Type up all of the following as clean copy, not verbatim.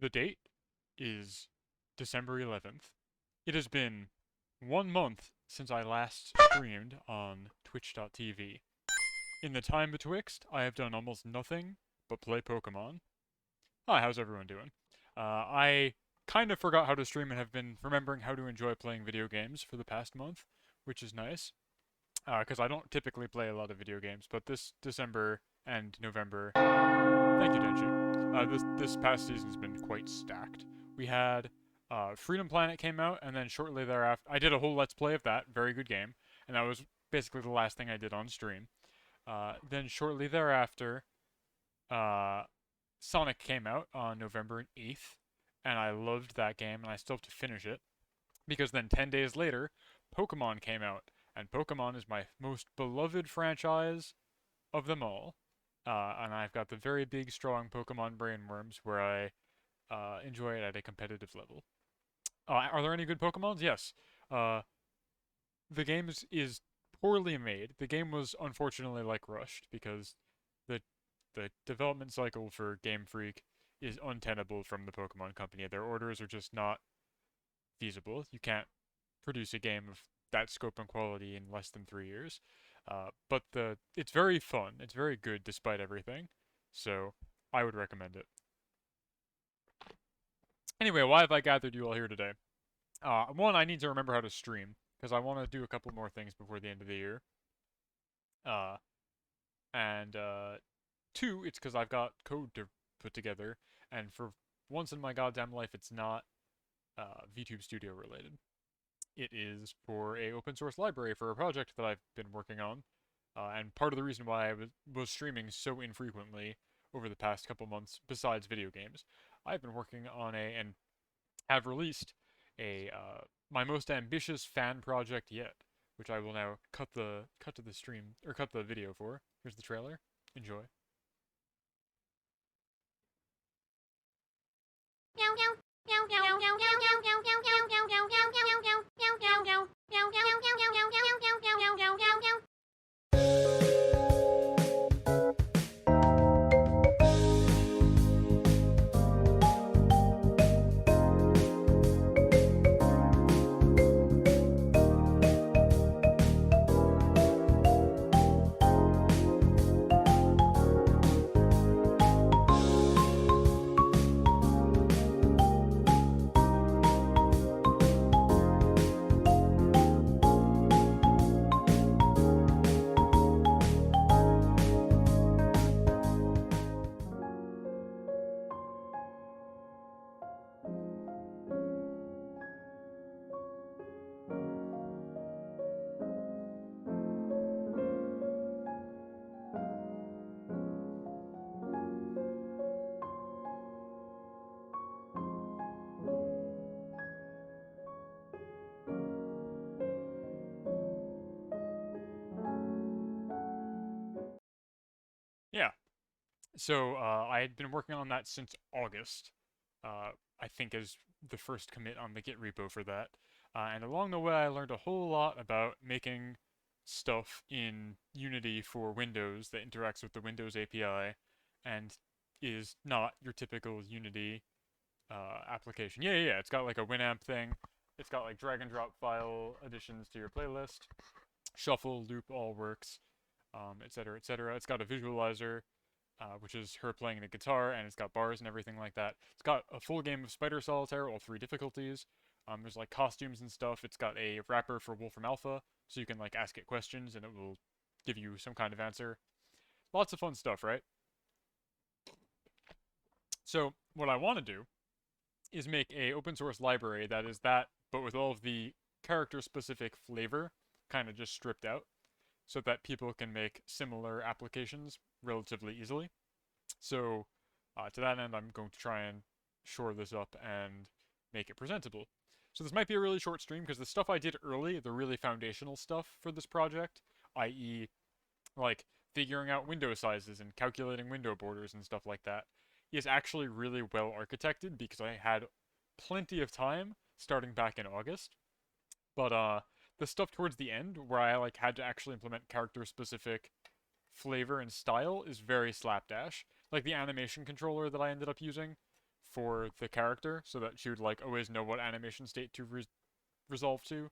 The date is December 11th. It has been 1 month since I last streamed on twitch.tv. In the time betwixt, I have done almost nothing but play Pokemon. Hi, how's everyone doing? I kind of forgot how to stream and have been remembering how to enjoy playing video games for the past month, which is nice. Because I don't typically play a lot of video games, but this December and November, thank you, Denji. This past season's been quite stacked. We had Freedom Planet came out, and then shortly thereafter, I did a whole Let's Play of that. Very good game, and that was basically the last thing I did on stream. Then shortly thereafter, Sonic came out on November 8th, and I loved that game, and I still have to finish it. Because then 10 days later, Pokemon came out, and Pokemon is my most beloved franchise of them all. And I've got the very big, strong Pokemon brainworms where I enjoy it at a competitive level. Are there any good Pokemons? Yes. The game is poorly made. The game was unfortunately like rushed because the the development cycle for Game Freak is untenable from the Pokemon Company. Their orders are just not feasible. You can't produce a game of that scope and quality in less than 3 years. But it's very fun. It's very good despite everything. So I would recommend it. Anyway, why have I gathered you all here today? One, I need to remember how to stream because I want to do a couple more things before the end of the year. And two, it's because I've got code to put together, and for once in my goddamn life, it's not VTube Studio related. It is for a open source library for a project that I've been working on, and part of the reason why I was streaming so infrequently over the past couple months, besides video games, I've been working on and have released a my most ambitious fan project yet, which I will now cut the stream or cut the video for. Here's the trailer. Enjoy. Yeah. So I had been working on that since August. I think is the first commit on the Git repo for that. And along the way, I learned a whole lot about making stuff in Unity for Windows that interacts with the Windows API and is not your typical Unity application. Yeah. It's got like a Winamp thing. It's got like drag and drop file additions to your playlist. Shuffle, loop, all works, etc., etc. It's got a visualizer, which is her playing the guitar, and it's got bars and everything like that. It's got a full game of Spider Solitaire, all 3 difficulties. There's like costumes and stuff. It's got a wrapper for Wolfram Alpha, so you can like ask it questions and it will give you some kind of answer. Lots of fun stuff, right? So what I want to do is make a open source library that is that, but with all of the character-specific flavor kind of just stripped out, so that people can make similar applications relatively easily. So to that end, I'm going to try and shore this up and make it presentable. So this might be a really short stream because the stuff I did early, the really foundational stuff for this project, i.e. like figuring out window sizes and calculating window borders and stuff like that, is actually really well architected because I had plenty of time starting back in August. But the stuff towards the end where I like had to actually implement character specific flavor and style is very slapdash. Like the animation controller that I ended up using for the character so that she would like always know what animation state to resolve to,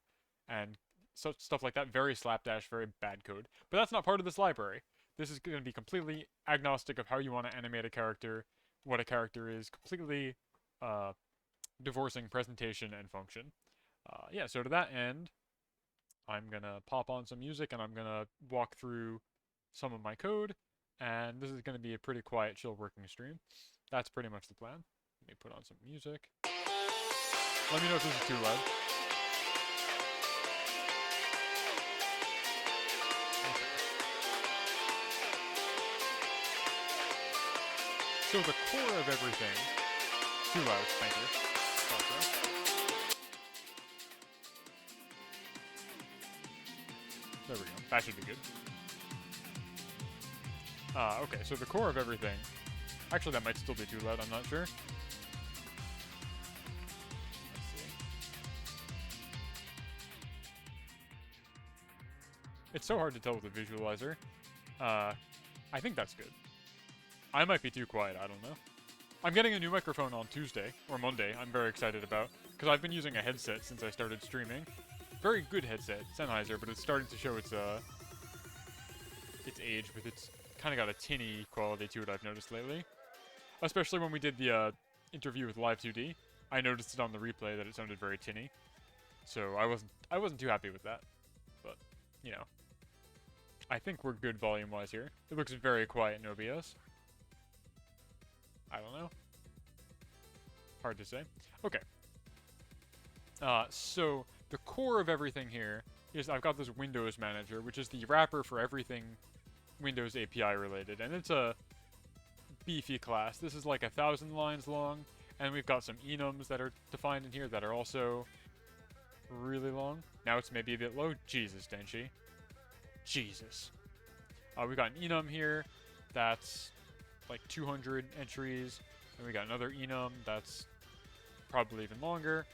and stuff like that. Very slapdash, very bad code. But that's not part of this library. This is going to be completely agnostic of how you want to animate a character, what a character is, completely divorcing presentation and function. Yeah, so to that end, I'm going to pop on some music and I'm going to walk through some of my code, and this is going to be a pretty quiet, chill working stream. That's pretty much the plan. Let me put on some music. Let me know if this is too loud. Okay. So the core of everything... Too loud, thank you. There we go. That should be good. Okay, so the core of everything... Actually, that might still be too loud, I'm not sure. Let's see. It's so hard to tell with a visualizer. I think that's good. I might be too quiet, I don't know. I'm getting a new microphone on Tuesday, or Monday, I'm very excited about, because I've been using a headset since I started streaming. Very good headset, Sennheiser, but it's starting to show its age, with its kind of got a tinny quality to it, I've noticed lately. Especially when we did the interview with Live2D, I noticed it on the replay that it sounded very tinny. So I wasn't too happy with that, but you know, I think we're good volume-wise here. It looks very quiet in OBS. I don't know. Hard to say. Okay. So the core of everything here is I've got this Windows Manager, which is the wrapper for everything Windows API related, and it's a beefy class. This is like 1,000 lines long, and we've got some enums that are defined in here that are also really long. Now it's maybe a bit low. Jesus, Denshi. Jesus. We've got an enum here that's like 200 entries, and we got another enum that's probably even longer.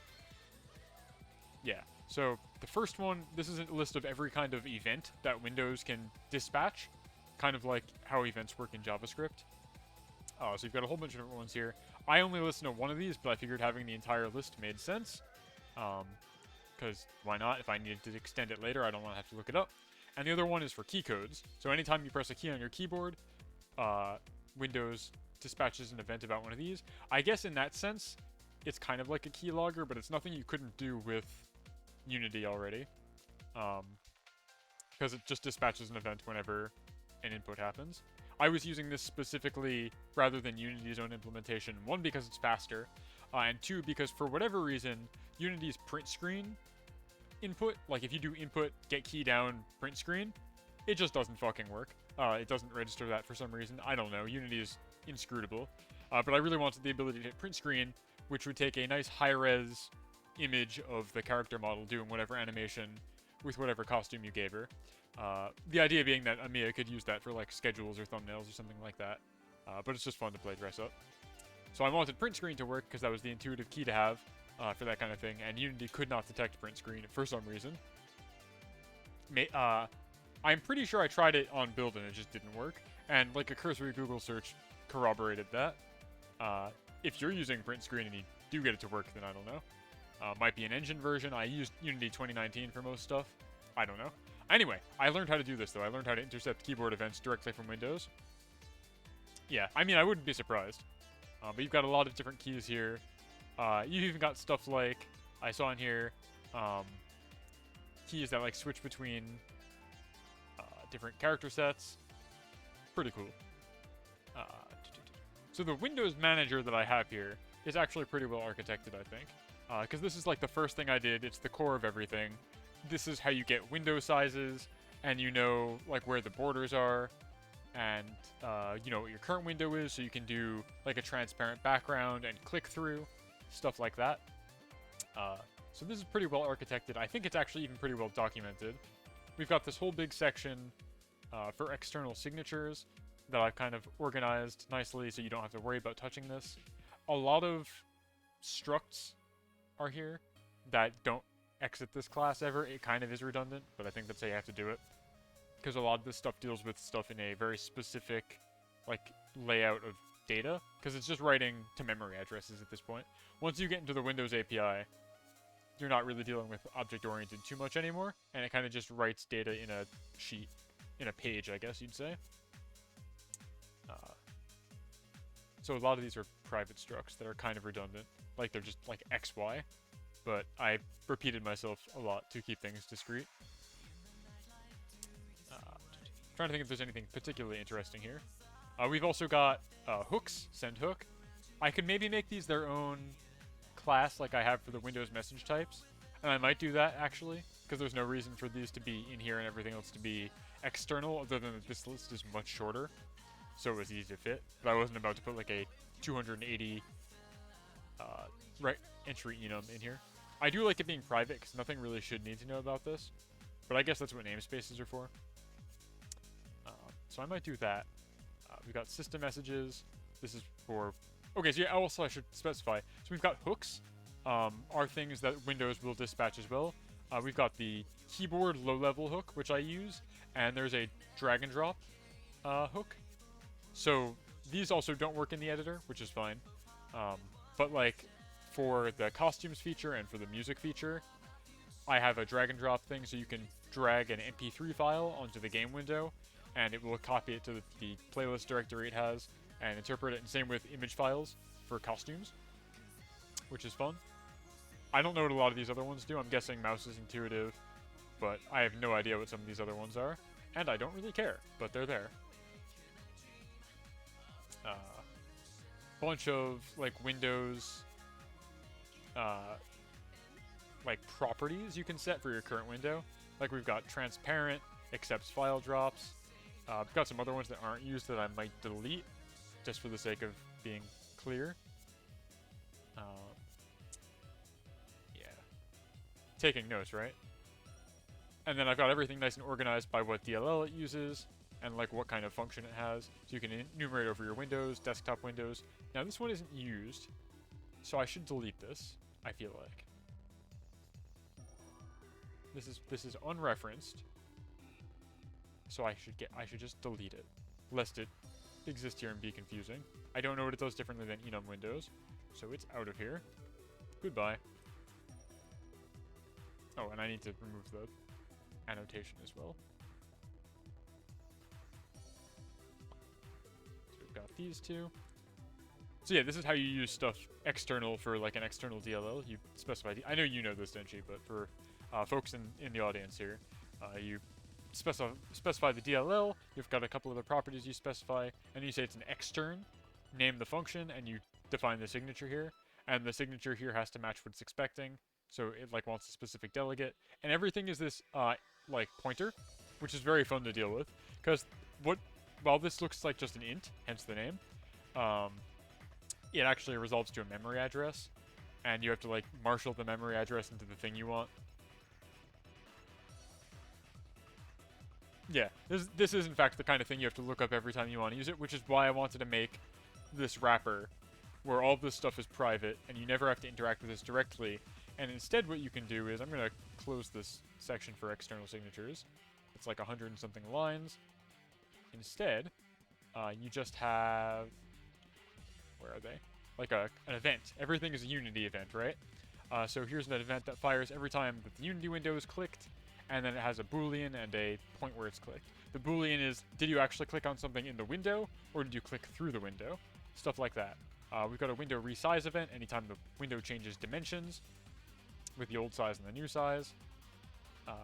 Yeah, so the first one, this is a list of every kind of event that Windows can dispatch, kind of like how events work in JavaScript. So you've got a whole bunch of different ones here. I only listened to one of these, but I figured having the entire list made sense. Because why not? If I needed to extend it later, I don't want to have to look it up. And the other one is for key codes. So anytime you press a key on your keyboard, Windows dispatches an event about one of these. I guess in that sense, it's kind of like a keylogger, but it's nothing you couldn't do with Unity already. Because it just dispatches an event whenever an input happens. I was using this specifically rather than Unity's own implementation. One, because it's faster, and two, because for whatever reason, Unity's print screen input, like if you do input, get key down, print screen, it just doesn't fucking work. It doesn't register that for some reason. I don't know. Unity is inscrutable. But I really wanted the ability to hit print screen, which would take a nice high-res image of the character model doing whatever animation with whatever costume you gave her. The idea being that Amiya could use that for like schedules or thumbnails or something like that. But it's just fun to play dress up. So I wanted print screen to work because that was the intuitive key to have for that kind of thing, and Unity could not detect print screen for some reason. I'm pretty sure I tried it on build and it just didn't work, and like a cursory Google search corroborated that. If you're using print screen and you do get it to work, then I don't know. Might be an engine version. I used Unity 2019 for most stuff. I don't know. Anyway, I learned how to do this though. I learned how to intercept keyboard events directly from Windows. Yeah, I mean, I wouldn't be surprised. But you've got a lot of different keys here. You've even got stuff like, I saw in here, keys that like switch between different character sets. Pretty cool. So the Windows Manager that I have here is actually pretty well architected, I think. Because this is like the first thing I did. It's the core of everything. This is how you get window sizes, and you know like where the borders are, and you know what your current window is, so you can do like a transparent background and click through, stuff like that. So this is pretty well architected. I think it's actually even pretty well documented. We've got this whole big section for external signatures that I've kind of organized nicely so you don't have to worry about touching this. A lot of structs are here that don't exit this class ever. It kind of is redundant, but I think that's how you have to do it. Because a lot of this stuff deals with stuff in a very specific like layout of data, because it's just writing to memory addresses at this point. Once you get into the Windows API, you're not really dealing with object-oriented too much anymore, and it kind of just writes data in a sheet, in a page, I guess you'd say. So a lot of these are private structs that are kind of redundant, like they're just like XY, but I repeated myself a lot to keep things discrete. Trying to think if there's anything particularly interesting here. We've also got hooks, send hook. I could maybe make these their own class like I have for the Windows message types, and I might do that actually, because there's no reason for these to be in here and everything else to be external, other than that this list is much shorter, so it was easy to fit. But I wasn't about to put like a 280 right entry enum in here. I do like it being private, because nothing really should need to know about this, but I guess that's what namespaces are for. So I might do that. We've got system messages. This is for... Okay, so yeah, also I should specify. So we've got hooks, are things that Windows will dispatch as well. We've got the keyboard low-level hook, which I use, and there's a drag and drop hook. So these also don't work in the editor, which is fine. But like for the costumes feature and for the music feature, I have a drag and drop thing, so you can drag an MP3 file onto the game window, and it will copy it to the playlist directory it has and interpret it. And same with image files for costumes, which is fun. I don't know what a lot of these other ones do. I'm guessing mouse is intuitive, but I have no idea what some of these other ones are, and I don't really care, but they're there. Bunch of like Windows like properties you can set for your current window. Like we've got transparent, accepts file drops. I've got some other ones that aren't used that I might delete, just for the sake of being clear. Yeah. Taking notes, right? And then I've got everything nice and organized by what DLL it uses, and like what kind of function it has. So you can enumerate over your windows, desktop windows. Now this one isn't used, so I should delete this, I feel like. This is unreferenced. So I should just delete it, lest it exist here and be confusing. I don't know what it does differently than enum windows, so it's out of here. Goodbye. Oh, and I need to remove the annotation as well. So we've got these two. So yeah, this is how you use stuff external for like an external DLL. You specify, I know you know this, don't you, but for folks in the audience here, you specify the DLL, you've got a couple of the properties you specify, and you say it's an extern, name the function, and you define the signature here, and the signature here has to match what it's expecting, so it like wants a specific delegate, and everything is this like pointer, which is very fun to deal with, because while this looks like just an int, hence the name, it actually resolves to a memory address, and you have to like marshal the memory address into the thing you want. Yeah, this is in fact the kind of thing you have to look up every time you want to use it, which is why I wanted to make this wrapper where all this stuff is private and you never have to interact with this directly. And instead what you can do is, I'm going to close this section for external signatures. It's like 100 and something lines. Instead, you just have, where are they? Like an event. Everything is a Unity event, right? So here's an event that fires every time that the Unity window is clicked, and then it has a boolean and a point where it's clicked. The boolean is, did you actually click on something in the window, or did you click through the window? Stuff like that. We've got a window resize event anytime the window changes dimensions, with the old size and the new size. Yeah,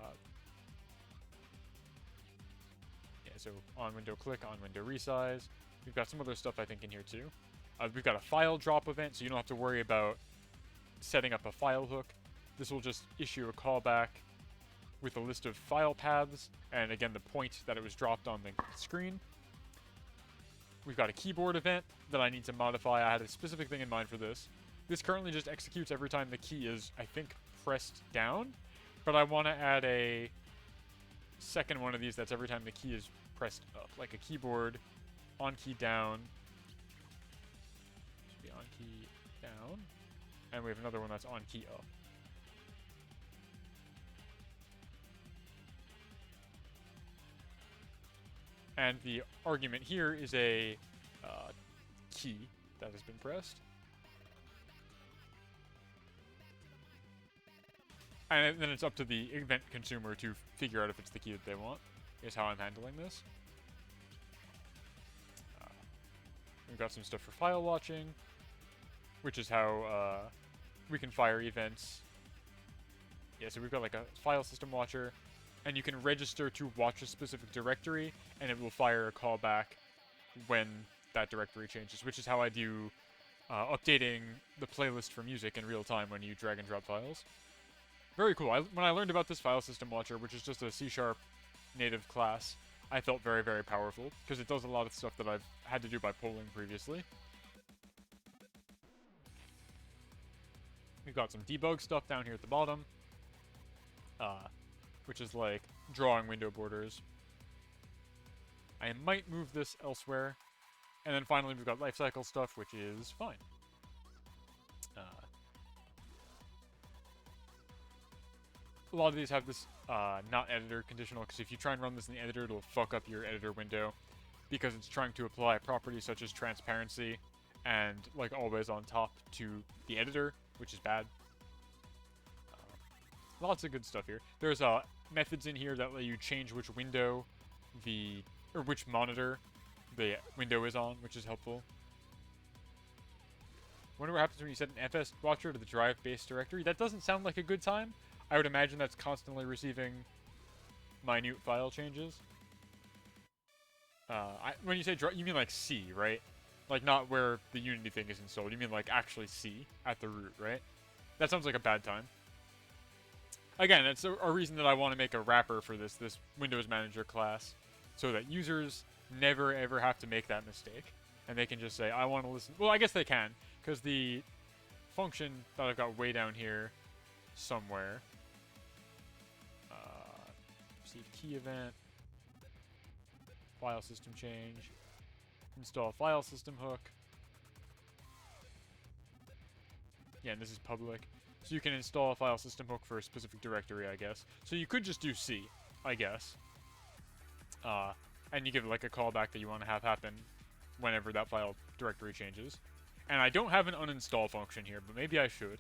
so on window click, on window resize. We've got some other stuff I think in here too. We've got a file drop event, so you don't have to worry about setting up a file hook. This will just issue a callback with a list of file paths, and again the point that it was dropped on the screen. We've got a keyboard event that I need to modify. I had a specific thing in mind for this. This currently just executes every time the key is, I think, pressed down, but I want to add a second one of these that's every time the key is pressed up, like a keyboard on key down. Should be on key down, and we have another one that's on key up. And the argument here is a key that has been pressed. And then it's up to the event consumer to figure out if it's the key that they want, is how I'm handling this. We've got some stuff for file watching, which is how we can fire events. Yeah, so we've got like a file system watcher, and you can register to watch a specific directory, and it will fire a callback when that directory changes, which is how I do updating the playlist for music in real time when you drag and drop files. Very cool. When I learned about this file system watcher, which is just a C# native class, I felt very, very powerful, because it does a lot of stuff that I've had to do by polling previously. We've got some debug stuff down here at the bottom, which is like drawing window borders. I might move this elsewhere. And then finally we've got lifecycle stuff, which is fine. A lot of these have this not editor conditional, because if you try and run this in the editor, it'll fuck up your editor window, because it's trying to apply properties such as transparency and like always on top to the editor, which is bad. Lots of good stuff here. There's methods in here that let you change which window or which monitor the window is on, which is helpful. Wonder what happens when you set an FS watcher to the drive base directory. That doesn't sound like a good time. I would imagine that's constantly receiving minute file changes. When you say drive, you mean like C, right? Like not where the Unity thing is installed. You mean like actually C at the root, right? That sounds like a bad time. Again, that's a reason that I want to make a wrapper for this Windows Manager class, so that users never ever have to make that mistake, and they can just say, I want to listen. Well, I guess they can, because the function that I've got way down here somewhere, receive key event, file system change, install file system hook. Yeah, and this is public. So you can install a file system hook for a specific directory, I guess. So you could just do C, I guess. And you give it like a callback that you want to have happen whenever that file directory changes. And I don't have an uninstall function here, but maybe I should.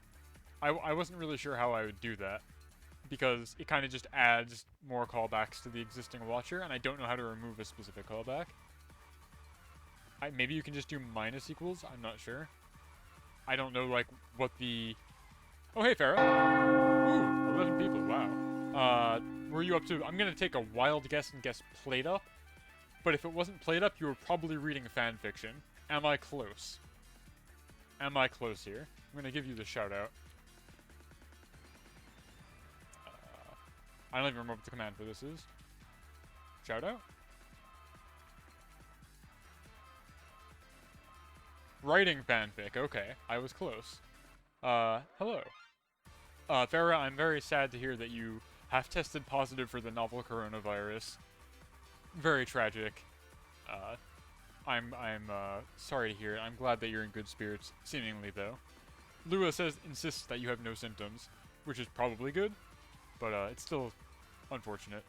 I wasn't really sure how I would do that, because it kind of just adds more callbacks to the existing watcher, and I don't know how to remove a specific callback. Maybe you can just do minus equals, I'm not sure. I don't know, like, what the... Oh, hey, Farah. Ooh, 11 people, wow. Were you up to... I'm going to take a wild guess and guess played up. But if it wasn't played up, you were probably reading fanfiction. Am I close? Am I close here? I'm going to give you the shout-out. I don't even remember what the command for this is. Shout-out? Writing fanfic, okay. I was close. Hello. Farah, I'm very sad to hear that you have tested positive for the novel coronavirus. Very tragic. I'm sorry to hear it. I'm glad that you're in good spirits, seemingly, though. Lua insists that you have no symptoms, which is probably good, but it's still unfortunate.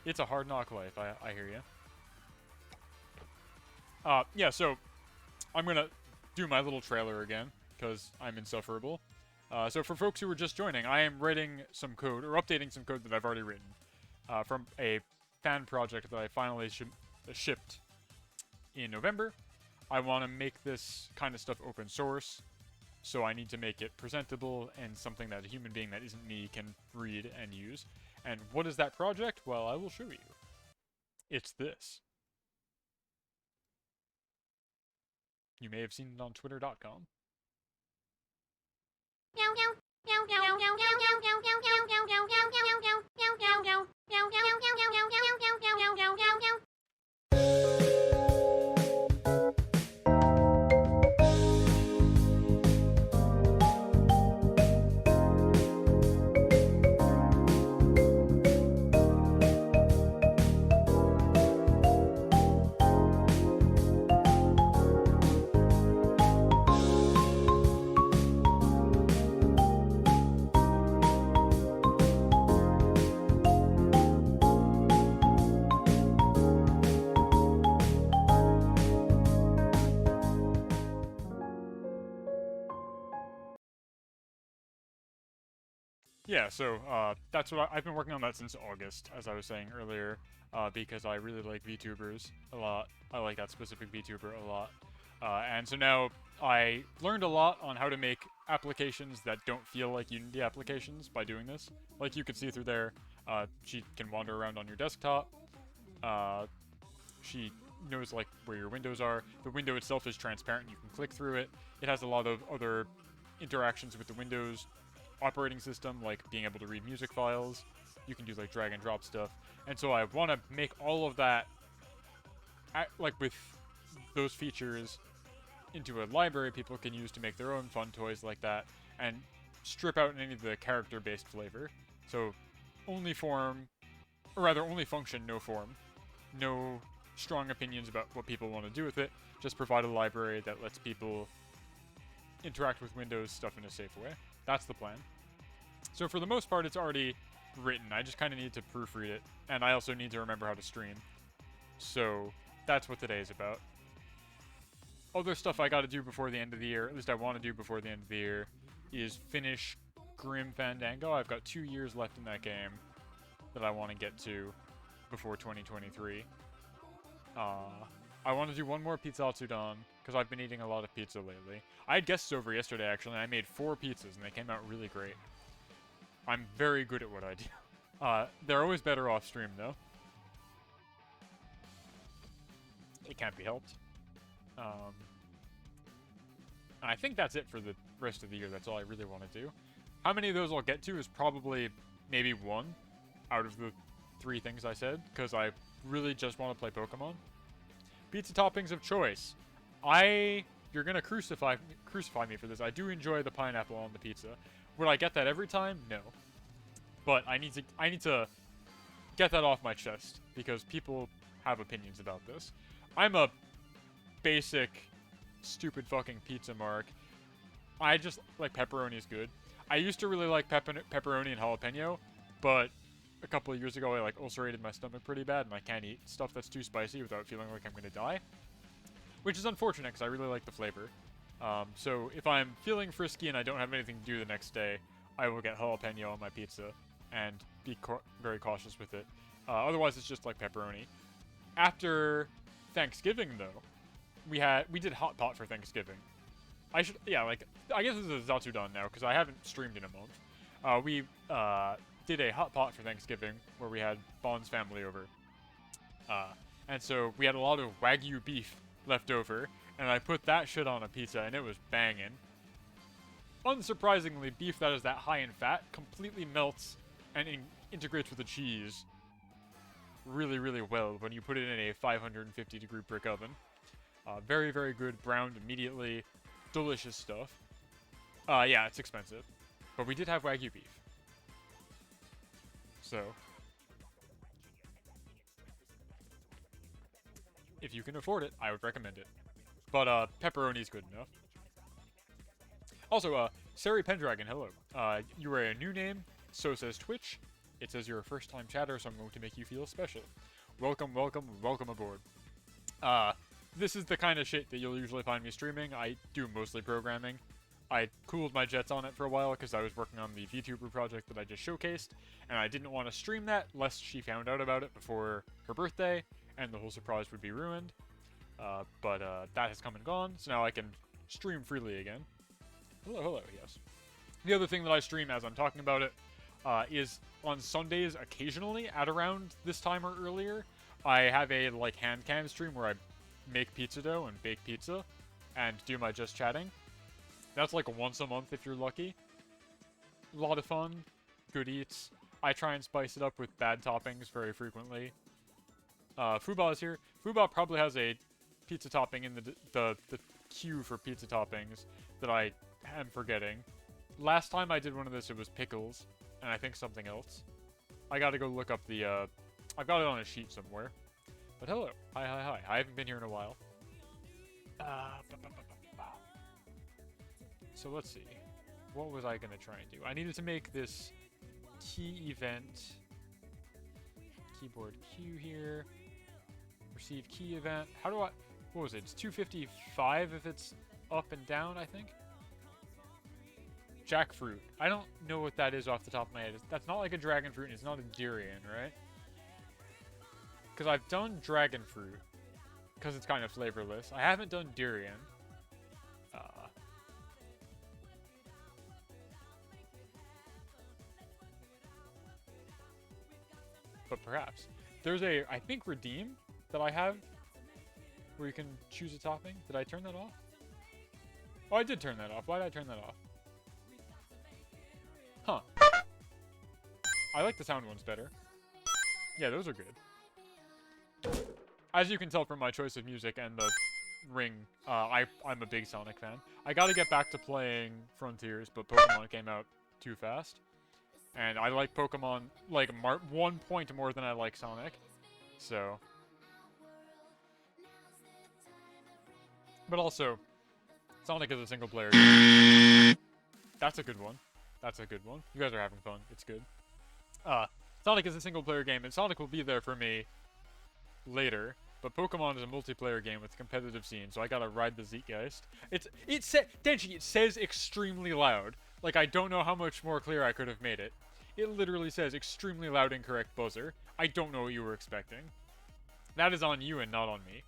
It's a hard knock life, I hear you. Yeah, so I'm gonna do my little trailer again, because I'm insufferable. So for folks who are just joining, I am writing some code, or updating some code that I've already written, from a fan project that I finally shipped in November. I want to make this kind of stuff open source, so I need to make it presentable and something that a human being that isn't me can read and use. And what is that project? Well, I will show you. It's this. You may have seen it on twitter.com. yeah, so that's what I've been working on that since August, as I was saying earlier, because I really like VTubers a lot. I like that specific VTuber a lot. And so now I learned a lot on how to make applications that don't feel like Unity applications by doing this. Like you can see through there, she can wander around on your desktop. She knows like where your windows are. The window itself is transparent. You can click through it. It has a lot of other interactions with the Windows operating system, like being able to read music files. You can do like drag and drop stuff. And so I want to make all of that, like with those features, into a library people can use to make their own fun toys like that, and strip out any of the character-based flavor. So only form, or rather only function, no form. No strong opinions about what people want to do with it. Just provide a library that lets people interact with Windows stuff in a safe way. That's the plan. So for the most part, it's already written. I just kind of need to proofread it, and I also need to remember how to stream. So that's what today is about. Other stuff I gotta do before the end of the year, at least I want to do before the end of the year, is finish Grim Fandango. I've got 2 years left in that game that I want to get to before 2023. I want to do one more pizza Atsudan, because I've been eating a lot of pizza lately. I had guests over yesterday, actually, and I made 4 pizzas, and they came out really great. I'm very good at what I do. They're always better off stream, though. It can't be helped. I think that's it for the rest of the year. That's all I really want to do. How many of those I'll get to is probably maybe 1 out of the 3 things I said, because I really just want to play Pokemon. Pizza toppings of choice. You're gonna crucify me for this. I do enjoy the pineapple on the pizza. Would I get that every time? No. But I need to get that off my chest, because people have opinions about this. I'm a basic, stupid fucking pizza mark. I just like pepperoni is good. I used to really like pepperoni and jalapeno, but a couple of years ago I like ulcerated my stomach pretty bad, and I can't eat stuff that's too spicy without feeling like I'm gonna die. Which is unfortunate, because I really like the flavor. So if I'm feeling frisky and I don't have anything to do the next day, I will get jalapeno on my pizza and be very cautious with it. Otherwise, it's just like pepperoni. After Thanksgiving, though, we did hot pot for Thanksgiving. I guess this is Zatsudan now, because I haven't streamed in a month. We did a hot pot for Thanksgiving, where we had Bond's family over. And so we had a lot of Wagyu beef left over, and I put that shit on a pizza, and it was banging. Unsurprisingly, beef that is that high in fat completely melts and integrates with the cheese really, really well when you put it in a 550-degree brick oven. Very, very good, browned immediately, delicious stuff. Yeah, it's expensive, but we did have Wagyu beef. So, if you can afford it, I would recommend it. But pepperoni is good enough. Also, Sari Pendragon, hello. You are a new name, so says Twitch. It says you're a first-time chatter, so I'm going to make you feel special. Welcome, welcome, welcome aboard. This is the kind of shit that you'll usually find me streaming. I do mostly programming. I cooled my jets on it for a while because I was working on the VTuber project that I just showcased, and I didn't want to stream that lest she found out about it before her birthday, and the whole surprise would be ruined. But that has come and gone, so now I can stream freely again. Hello, hello, yes. The other thing that I stream as I'm talking about it is on Sundays occasionally at around this time or earlier. I have a hand cam stream where I make pizza dough and bake pizza and do my just chatting. That's like once a month if you're lucky. A lot of fun, good eats. I try and spice it up with bad toppings very frequently. Fuba is here. Fuba probably has a pizza topping in the queue for pizza toppings that I am forgetting. Last time I did one of this, it was pickles, and I think something else. I gotta go look up the, I've got it on a sheet somewhere. But hello. Hi, hi, hi. I haven't been here in a while. So let's see. What was I gonna try and do? I needed to make this key event. Keyboard Q here. Receive key event. How do I... What was it? It's 255 if it's up and down, I think? jackfruit. I don't know what that is off the top of my head. That's not like a dragon fruit, and it's not a durian, right? Because I've done dragon fruit, because it's kind of flavorless. I haven't done durian. But perhaps. There's a, I think, redeem that I have where you can choose a topping. Did I turn that off? Oh, I did turn that off. Why did I turn that off? Huh. I like the sound ones better. Yeah, those are good. As you can tell from my choice of music and the ring, I'm a big Sonic fan. I gotta get back to playing Frontiers, but Pokemon came out too fast. And I like Pokemon, like, 1 point more than I like Sonic. So. But also, Sonic is a single-player game. That's a good one. That's a good one. You guys are having fun. It's good. Sonic is a single-player game, and Sonic will be there for me later. But Pokemon is a multiplayer game with a competitive scene, so I gotta ride the Zeitgeist. Denji, it says extremely loud. Like, I don't know how much more clear I could have made it. It literally says extremely loud incorrect buzzer. I don't know what you were expecting. That is on you and not on me.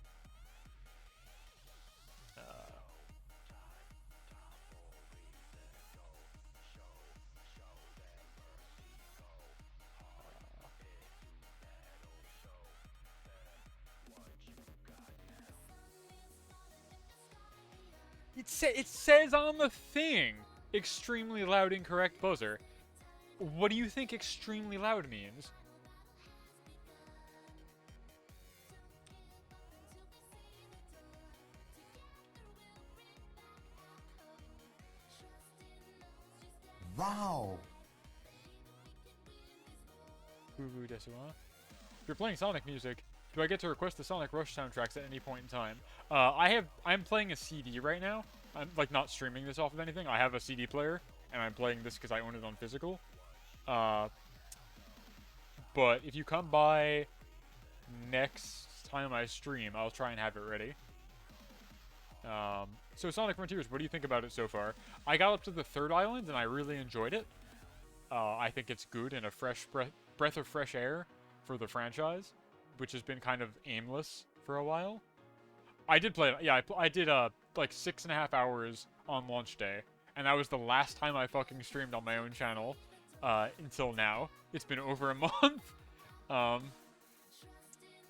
It says on the thing, extremely loud incorrect buzzer. What do you think extremely loud means? Wow. If you're playing Sonic music, do I get to request the Sonic Rush soundtracks at any point in time? I'm playing a CD right now. I'm like not streaming this off of anything. I have a CD player, and I'm playing this because I own it on physical. But if you come by next time I stream, I'll try and have it ready. So Sonic Frontiers, what do you think about it so far? I got up to the 3rd island, and I really enjoyed it. I think it's good and a fresh breath of fresh air for the franchise, which has been kind of aimless for a while. I did play it. Yeah, I did like 6.5 hours on launch day, and that was the last time I fucking streamed on my own channel until now. It's been over a month.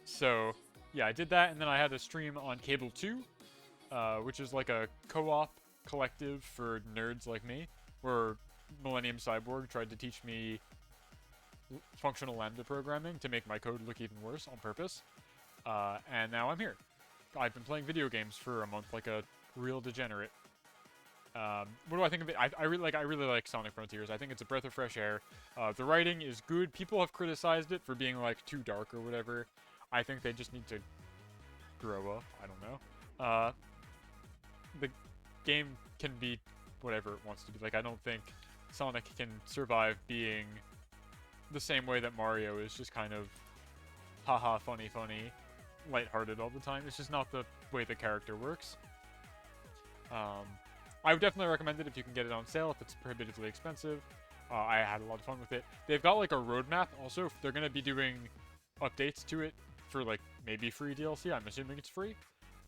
So yeah, I did that, and then I had a stream on Cable 2, which is like a co-op collective for nerds like me, where Millennium Cyborg tried to teach me functional lambda programming to make my code look even worse on purpose. And now I'm here. I've been playing video games for a month like a real degenerate. What do I think of it? I really like Sonic Frontiers. I think it's a breath of fresh air. The writing is good. People have criticized it for being like too dark or whatever. I think they just need to grow up. I don't know. The game can be whatever it wants to be. Like, I don't think Sonic can survive being the same way that Mario is, just kind of haha funny, lighthearted all the time. It's just not the way the character works. I would definitely recommend it if you can get it on sale, if it's prohibitively expensive. I had a lot of fun with it. They've got like a roadmap also. They're going to be doing updates to it for like maybe free DLC. I'm assuming it's free.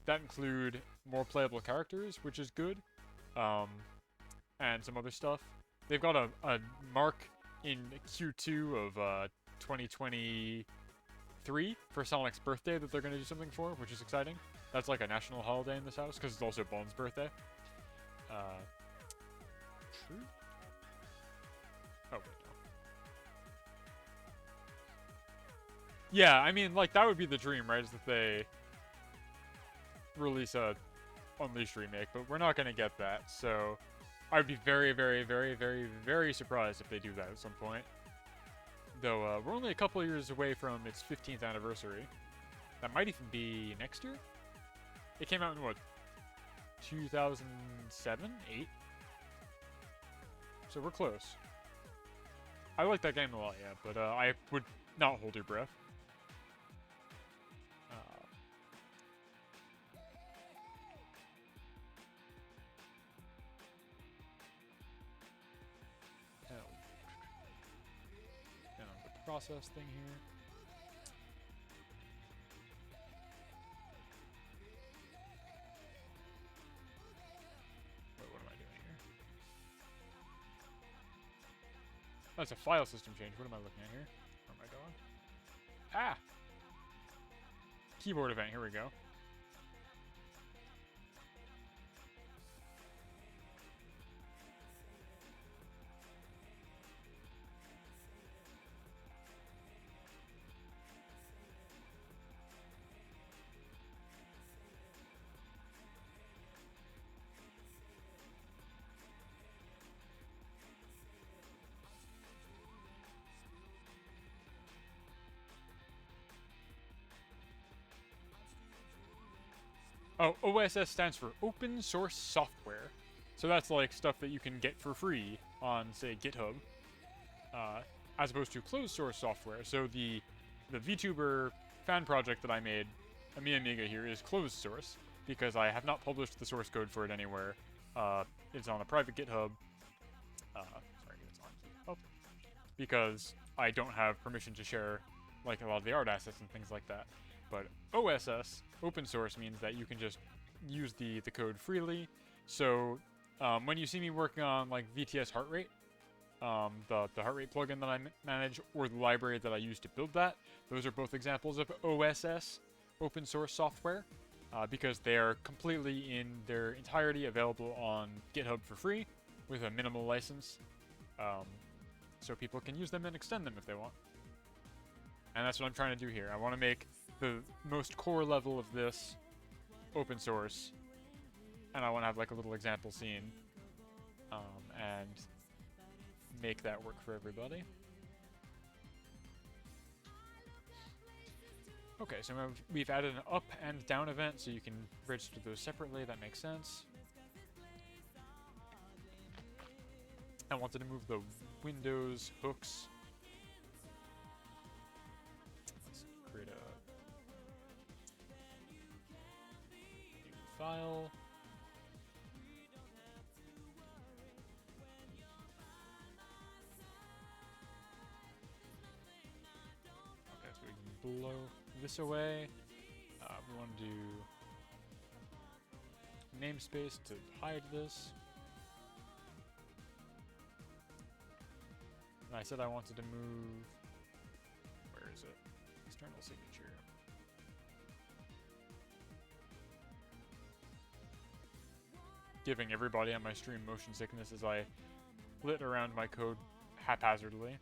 That include more playable characters, which is good. And some other stuff. They've got a mark in Q2 of 2023 for Sonic's birthday that they're going to do something for, which is exciting. That's like a national holiday in this house, because it's also Bond's birthday. True? Oh, wait, no. Yeah, I mean, like, that would be the dream, right, is that they release a Unleashed remake, but we're not going to get that, so I would be very, very, very, very, very surprised if they do that at some point. Though, we're only a couple years away from its 15th anniversary. That might even be next year? It came out in, what, 2007? 8? So we're close. I like that game a lot, yeah, but I would not hold your breath. process thing here. Wait, what am I doing here? That's a file system change. What am I looking at here? Oh my god. Ah! Keyboard event, here we go. Oh, OSS stands for Open Source Software. So that's like stuff that you can get for free on, say, GitHub, as opposed to closed source software. So the vtuber fan project that I made, AmiyAmiga here, is closed source because I have not published the source code for it anywhere. It's on a private GitHub. Sorry, it's on GitHub. Because I don't have permission to share like a lot of the art assets and things like that. But OSS, open source, means that you can just use the code freely. So when you see me working on like VTS heart rate, the heart rate plugin that I manage, or the library that I use to build that, those are both examples of OSS, open source software, because they are completely in their entirety available on GitHub for free with a minimal license, so people can use them and extend them if they want. And that's what I'm trying to do here. I want to make the most core level of this open source, and I want to have like a little example scene, and make that work for everybody. Okay, so we've added an up and down event, so you can register those separately. That makes sense. I wanted to move the Windows hooks. Let's create a new file. Okay, so we can blow this away. We want to do namespace to hide this. And I said I wanted to move, where is it? External signature. Giving everybody on my stream motion sickness as I flit around my code haphazardly.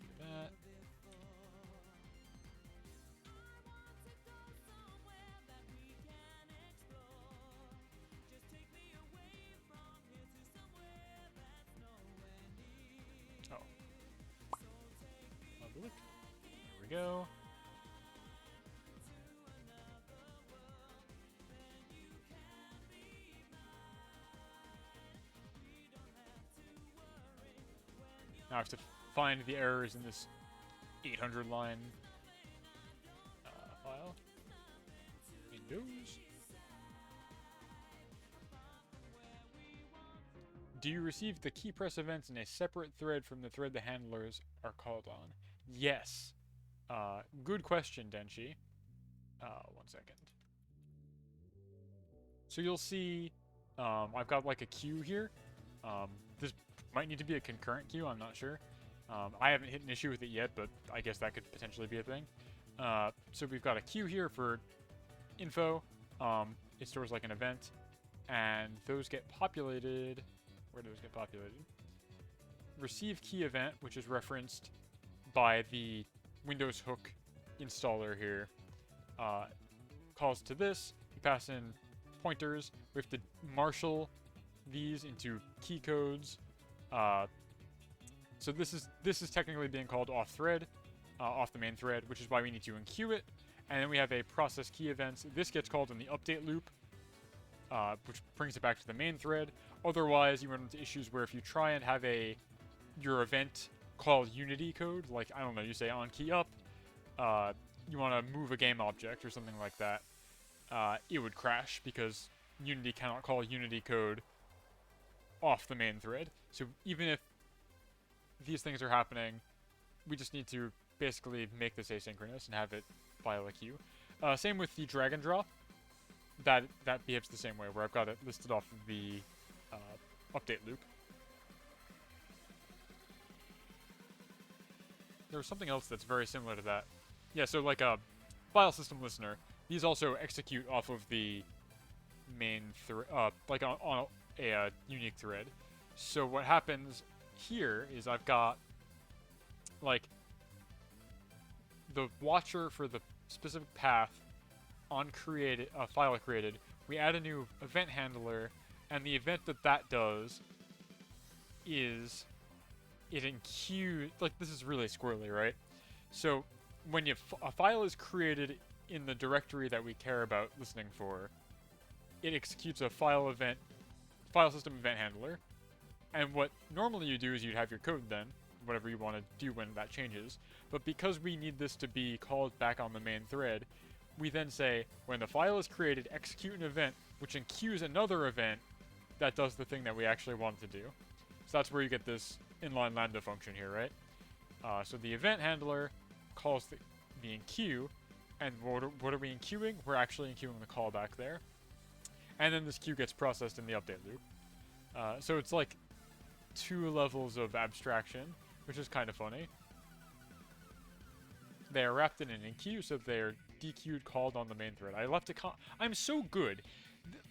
Do that. There we go. Now I have to find the errors in this 800 line file. Windows. Do you receive the key press events in a separate thread from the thread the handlers are called on? Yes. Good question, Denshi. 1 second. So you'll see, I've got like a queue here. This might need to be a concurrent queue, I'm not sure. I haven't hit an issue with it yet, but I guess that could potentially be a thing. So we've got a queue here for info. It stores like an event, and those get populated. Where do those get populated? Receive key event, which is referenced by the Windows hook installer here, calls to this. We pass in pointers. We have to marshal these into key codes. So this is technically being called off thread, off the main thread, which is why we need to enqueue it. And then we have a process key events. This gets called in the update loop, which brings it back to the main thread. Otherwise, you run into issues where if you try and have your event call Unity code, like, I don't know, you say on key up, you want to move a game object or something like that, it would crash because Unity cannot call Unity code off the main thread. So even if these things are happening. We just need to basically make this asynchronous and have it file a queue. Same with the drag and drop. That behaves the same way, where I've got it listed off of the update loop. There was something else that's very similar to that. Yeah, so like a file system listener, these also execute off of the main thread, like on a unique thread. So what happens here is I've got like the watcher for the specific path on created file created. We add a new event handler, and the event that does is it enqueues. Like, this is really squirrely, right? So when a file is created in the directory that we care about listening for, it executes a file system event handler. And what normally you do is you'd have your code then, whatever you want to do when that changes. But because we need this to be called back on the main thread, we then say, when the file is created, execute an event, which enqueues another event that does the thing that we actually want it to do. So that's where you get this inline lambda function here, right? So the event handler calls the enqueue, and what are we enqueuing? We're actually enqueuing the callback there. And then this queue gets processed in the update loop. So it's like 2 levels of abstraction, which is kind of funny. They are wrapped in an enqueue, so they are dequeued, called on the main thread. I left a I'm so good.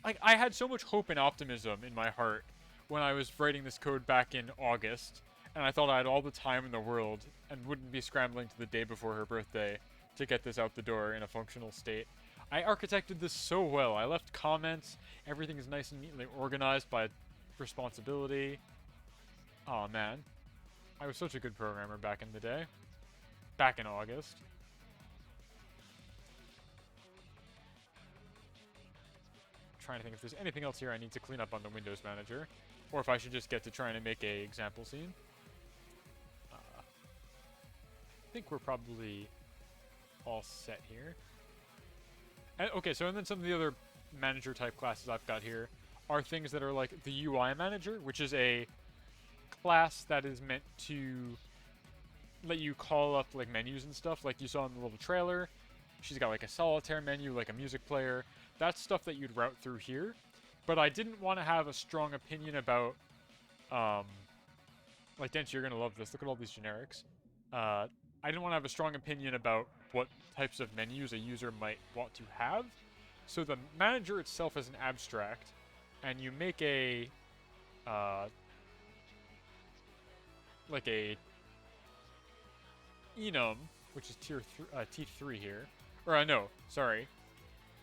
Like, I had so much hope and optimism in my heart when I was writing this code back in August, and I thought I had all the time in the world and wouldn't be scrambling to the day before her birthday to get this out the door in a functional state. I architected this so well. I left comments. Everything is nice and neatly organized by responsibility. Aw, man. I was such a good programmer back in the day. Back in August. Trying to think if there's anything else here I need to clean up on the Windows Manager, or if I should just get to trying to make a example scene. I think we're probably all set here. And, okay, so and then some of the other manager type classes I've got here are things that are like the UI manager, which is a class that is meant to let you call up like menus and stuff, like you saw in the little trailer. She's got like a solitaire menu, like a music player. That's stuff that you'd route through here. But I didn't want to have a strong opinion about, like, Dent, you're gonna love this. Look at all these generics. I didn't want to have a strong opinion about what types of menus a user might want to have. So the manager itself is an abstract, and you make a, like a enum, which is T3 here. Or, no, sorry.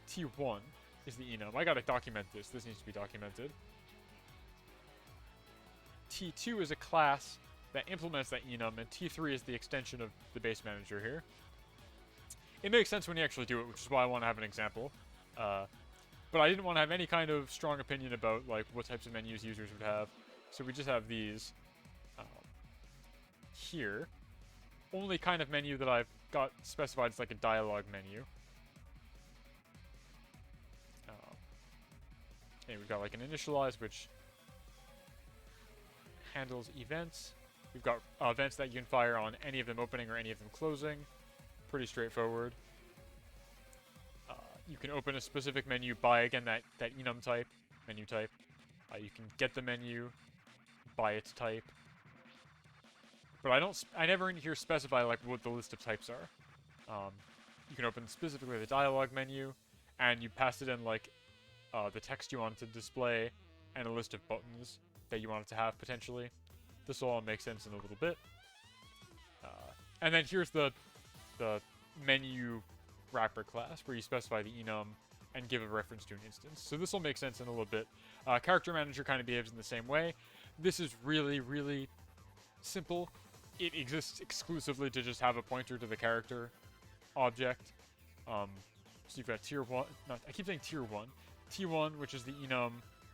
T1 is the enum. I gotta document this. This needs to be documented. T2 is a class that implements that enum, and T3 is the extension of the base manager here. It makes sense when you actually do it, which is why I want to have an example. But I didn't want to have any kind of strong opinion about like what types of menus users would have. So we just have these here. Only kind of menu that I've got specified is like a dialogue menu. Okay, we've got like an initialize, which handles events. We've got events that you can fire on any of them opening or any of them closing. Pretty straightforward. You can open a specific menu by, again, that enum type, menu type. You can get the menu by its type. But I never in here specify like what the list of types are. You can open specifically the dialogue menu, and you pass it in like the text you want to display and a list of buttons that you want it to have potentially. This will all make sense in a little bit. And then here's the menu wrapper class where you specify the enum and give a reference to an instance. So this will make sense in a little bit. Character manager kind of behaves in the same way. This is really, really simple. It exists exclusively to just have a pointer to the character object. So you've got tier 1, I keep saying tier 1. T1, which is the enum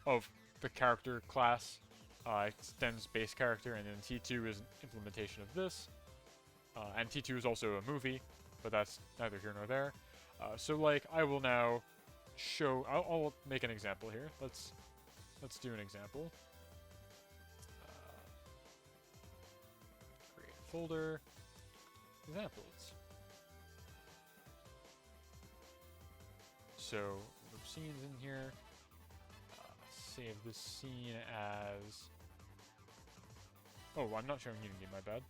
of the character class, extends base character, and then T2 is an implementation of this. And T2 is also a movie, but that's neither here nor there. So like, I will now show, I'll make an example here. Let's do an example. folder, examples. So the scenes in here. Save this scene as. Oh, I'm not showing Unity. My bad.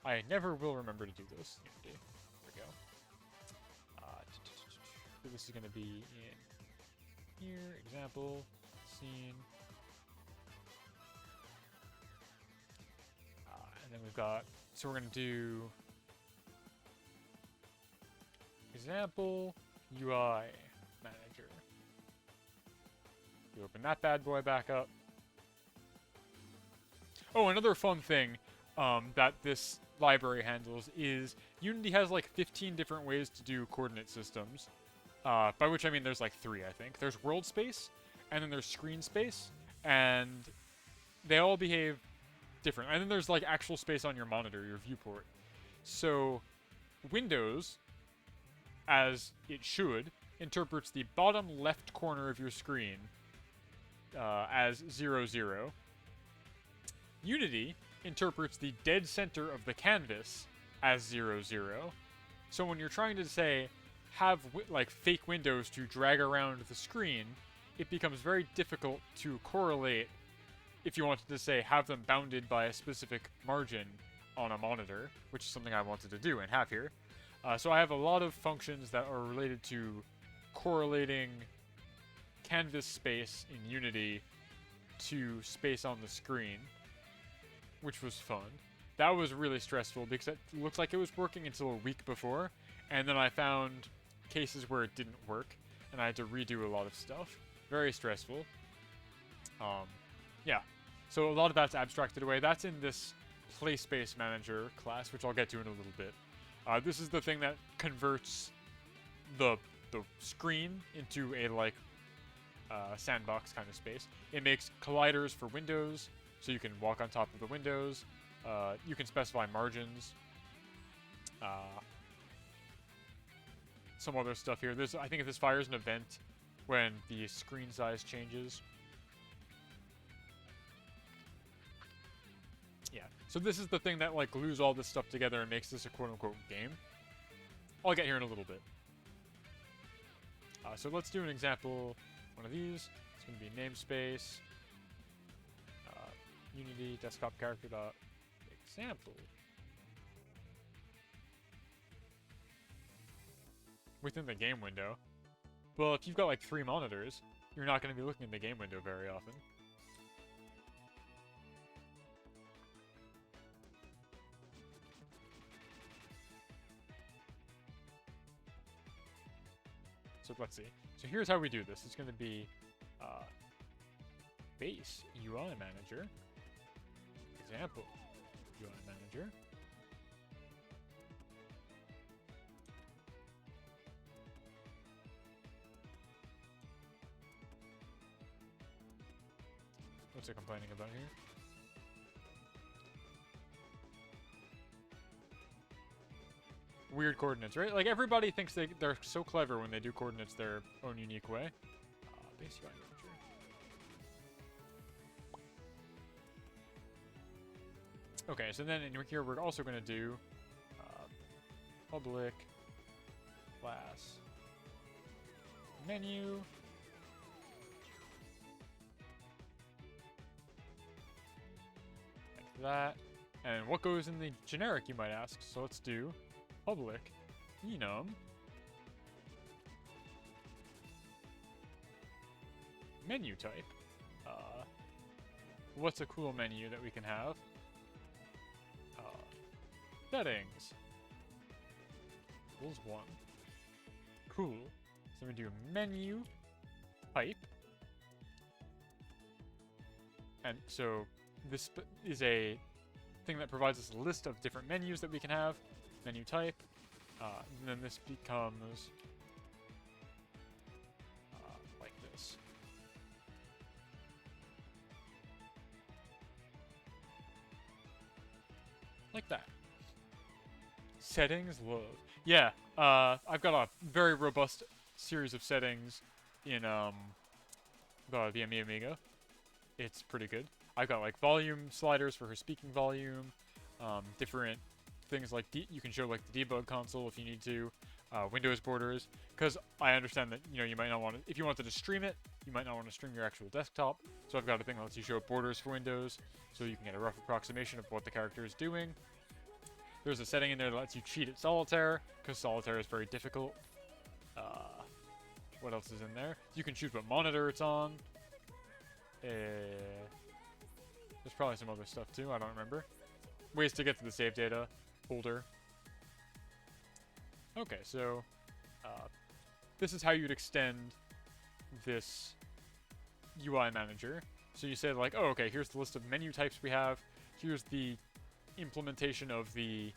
I never will remember to do this. Unity. There we go. This is going to be in here. Example. Scene. And then we've got. So we're going to do. Example UI Manager. You open that bad boy back up. Oh, another fun thing that this library handles is Unity has like 15 different ways to do coordinate systems. By which I mean there's like 3, I think. There's world space, and then there's screen space, and they all behave different. And then there's like actual space on your monitor, your viewport. So Windows, as it should, interprets the bottom left corner of your screen as 0, 0. Unity interprets the dead center of the canvas as 0, 0. So when you're trying to say, have like fake windows to drag around the screen, it becomes very difficult to correlate if you wanted to say have them bounded by a specific margin on a monitor, which is something I wanted to do and have here. So I have a lot of functions that are related to correlating canvas space in Unity to space on the screen, which was fun. That was really stressful because it looked like it was working until a week before, and then I found cases where it didn't work, and I had to redo a lot of stuff. Very stressful. Yeah. So a lot of that's abstracted away. That's in this Play Space Manager class, which I'll get to in a little bit. This is the thing that converts the screen into a like sandbox kind of space. It makes colliders for windows, so you can walk on top of the windows. You can specify margins. Some other stuff here. I think if this fires an event when the screen size changes. Yeah. So this is the thing that like glues all this stuff together and makes this a quote-unquote game. I'll get here in a little bit. So let's do an example. One of these. It's going to be namespace. Unity desktop character dot example. Within the game window. Well, if you've got like 3 monitors, you're not going to be looking in the game window very often. So let's see. So here's how we do this. It's going to be base UI Manager. Example UI Manager. What's it complaining about here? Weird coordinates, right? Like everybody thinks they're so clever when they do coordinates their own unique way. Base UI Manager. Okay, so then in here we're also going to do public class menu. Like that. And what goes in the generic, you might ask? So let's do public enum menu type. What's a cool menu that we can have? Settings equals 1. Cool. So we do menu type. And so this is a thing that provides us a list of different menus that we can have. Menu type. And then this becomes like this. Like that. Settings, love. Yeah, I've got a very robust series of settings in the AmiyAmiga. It's pretty good. I've got like volume sliders for her speaking volume, different things like you can show like the debug console if you need to, Windows borders, because I understand that you might not want to, if you wanted to stream it, you might not want to stream your actual desktop. So I've got a thing that lets you show borders for Windows, so you can get a rough approximation of what the character is doing. There's a setting in there that lets you cheat at solitaire, because solitaire is very difficult. What else is in there? You can choose what monitor it's on. There's probably some other stuff too, I don't remember. Ways to get to the save data folder. Okay, so this is how you'd extend this UI manager. So you say like, oh, okay, here's the list of menu types we have. Here's the implementation of the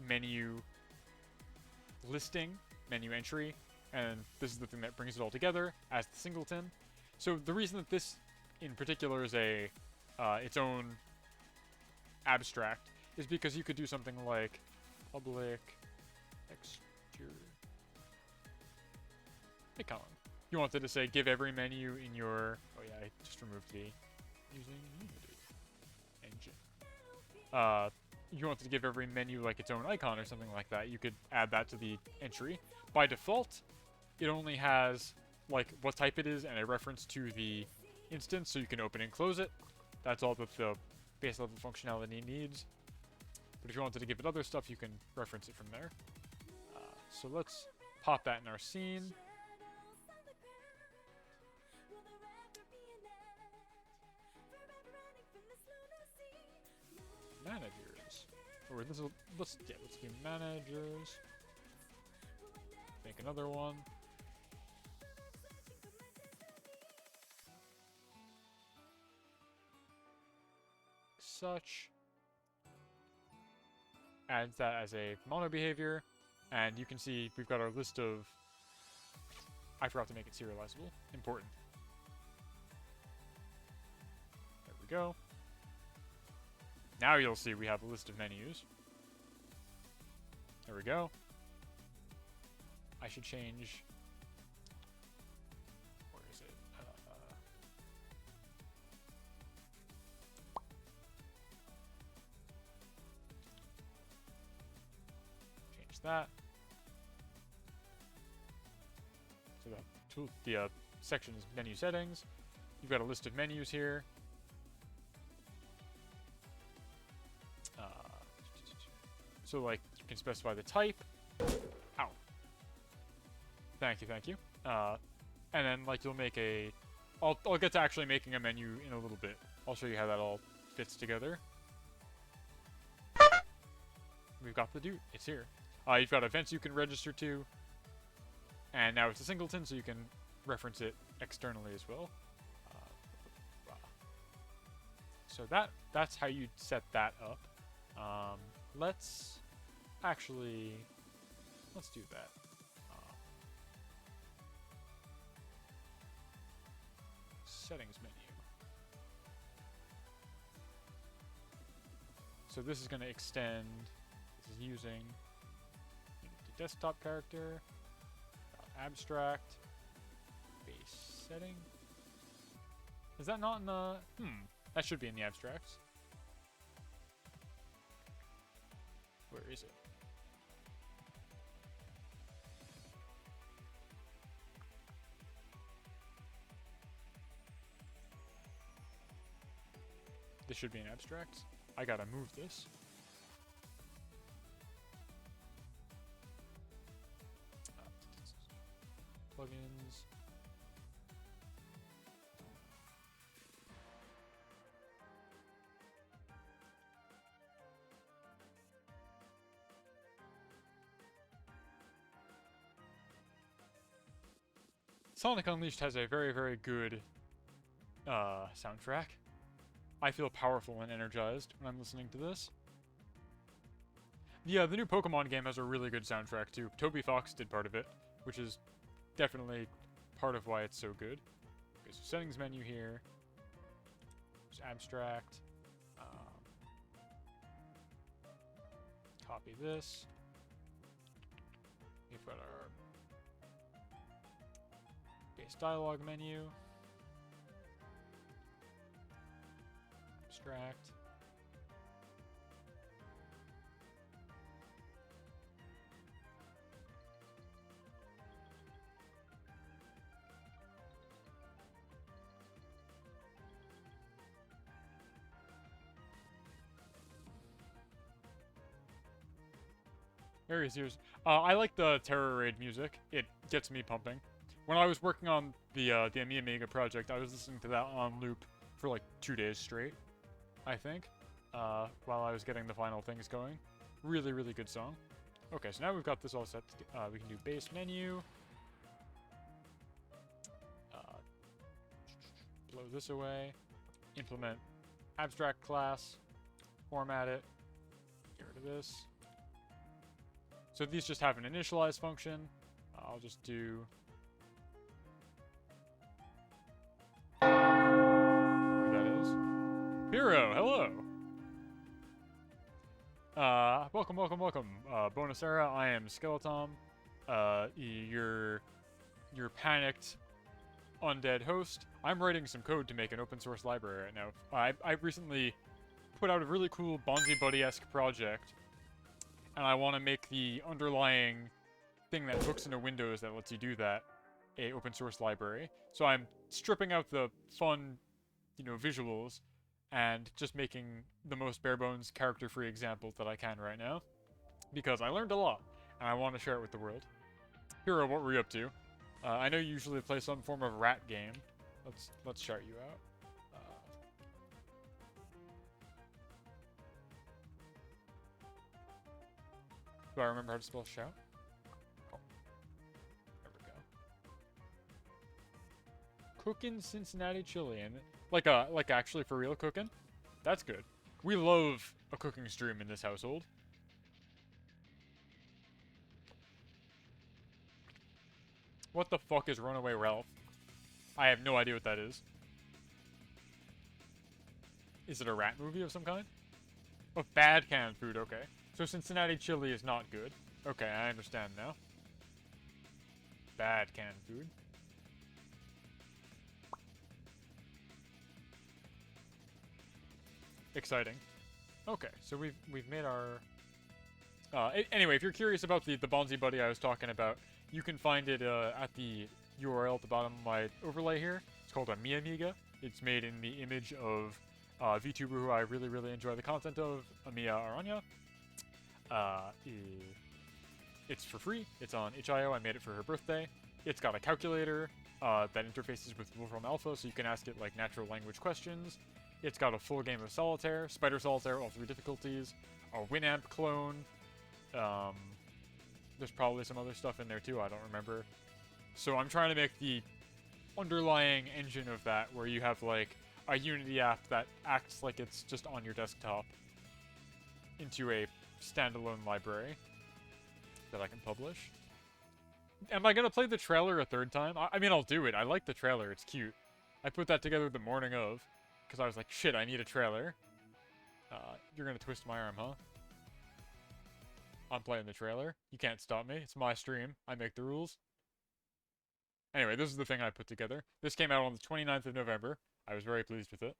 menu listing, menu entry, and this is the thing that brings it all together as the singleton. So the reason that this in particular is a its own abstract is because you could do something like public texture icon. You wanted to say give every menu in your, oh yeah, I just removed the using Unity engine. You wanted to give every menu like its own icon or something like that. You could add that to the entry. By default, it only has like what type it is and a reference to the instance, so you can open and close it. That's all that the base level functionality needs. But if you wanted to give it other stuff, you can reference it from there. So let's pop that in our scene. Managers. Or this will, let's do managers. Make another one. Such. Adds that as a mono behavior, and you can see we've got our list of. I forgot to make it serializable. Important. There we go. Now you'll see we have a list of menus. There we go. I should change. Where is it? Change that. So the section is menu settings. You've got a list of menus here. So like you can specify the type. Ow. Thank you. And then like you'll make a. I'll get to actually making a menu in a little bit. I'll show you how that all fits together. We've got the dude. It's here. You've got events you can register to. And now it's a singleton, so you can reference it externally as well. So that's how you set that up. Let's do that. Settings menu. So this is going to extend. This is using Unity desktop character. Abstract. Base setting. Is that not in the... that should be in the abstracts. Where is it? This should be in abstracts. I gotta move this. Plugins. Sonic Unleashed has a very, very good soundtrack. I feel powerful and energized when I'm listening to this. Yeah, the new Pokemon game has a really good soundtrack too. Toby Fox did part of it, which is definitely part of why it's so good. Okay, so settings menu here. There's abstract. Copy this. We've got our base dialog menu. abstract. Very serious. I like the Terror Raid music. It gets me pumping. When I was working on the AmiyAmiga project, I was listening to that on loop for like 2 days straight, I think, while I was getting the final things going. Really, really good song. Okay, so now we've got this all set. We can do base menu. Blow this away. Implement abstract class. Format it. Get rid of this. So these just have an initialize function. I'll just do... who that is. Hero, hello! Welcome, welcome, welcome. Bonus era, I am Skeletom. Your panicked undead host. I'm writing some code to make an open source library right now. I recently put out a really cool Bonzi Buddy-esque project, and I want to make the underlying thing that hooks into Windows that lets you do that a open source library. So I'm stripping out the fun, visuals and just making the most bare bones character-free examples that I can right now, because I learned a lot and I want to share it with the world. Hero, what were you up to? I know you usually play some form of rat game. Let's shout you out. Do I remember how to spell shout? Oh. There we go. Cookin' Cincinnati chili, and like actually for real cooking? That's good. We love a cooking stream in this household. What the fuck is Runaway Ralph? I have no idea what that is. Is it a rat movie of some kind? Oh, bad canned food, okay. So Cincinnati chili is not good. Okay, I understand now. Bad canned food. Exciting. Okay, so we've made our... anyway, if you're curious about the Bonzi Buddy I was talking about, you can find it at the URL at the bottom of my overlay here. It's called AmiyAmiga. It's made in the image of a VTuber who I really, really enjoy the content of, AmiyAmiga. It's for free. It's on itch.io. I made it for her birthday. It's got a calculator that interfaces with Wolfram Alpha, so you can ask it like natural language questions. It's got a full game of solitaire, Spider Solitaire, all 3 difficulties, a Winamp clone. There's probably some other stuff in there too, I don't remember. So I'm trying to make the underlying engine of that, where you have like a Unity app that acts like it's just on your desktop, into a standalone library that I can publish. Am I gonna play the trailer a 3rd time? I mean, I'll do it. I like the trailer. It's cute. I put that together the morning of, because I was like, shit, I need a trailer. You're gonna twist my arm, huh? I'm playing the trailer. You can't stop me. It's my stream. I make the rules. Anyway, this is the thing I put together. This came out on the 29th of November. I was very pleased with it.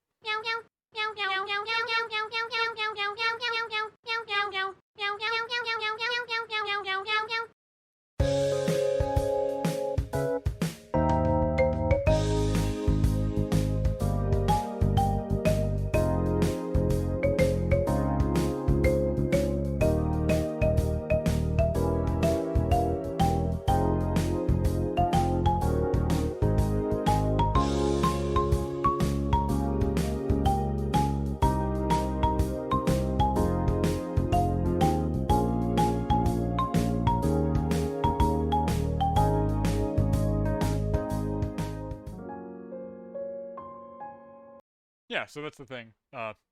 Yeah, so that's the thing.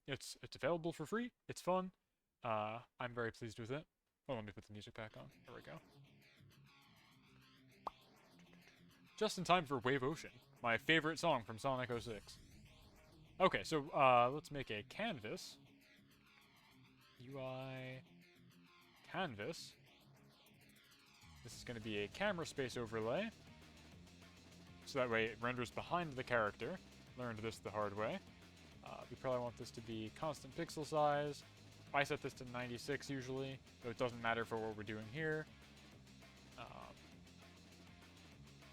It's available for free. It's fun. I'm very pleased with it. Oh, let me put the music back on. There we go. Just in time for Wave Ocean, my favorite song from Sonic 06. Okay, so let's make a canvas. UI canvas. This is going to be a camera space overlay. So that way it renders behind the character. Learned this the hard way. We probably want this to be constant pixel size. I set this to 96 usually, though it doesn't matter for what we're doing here.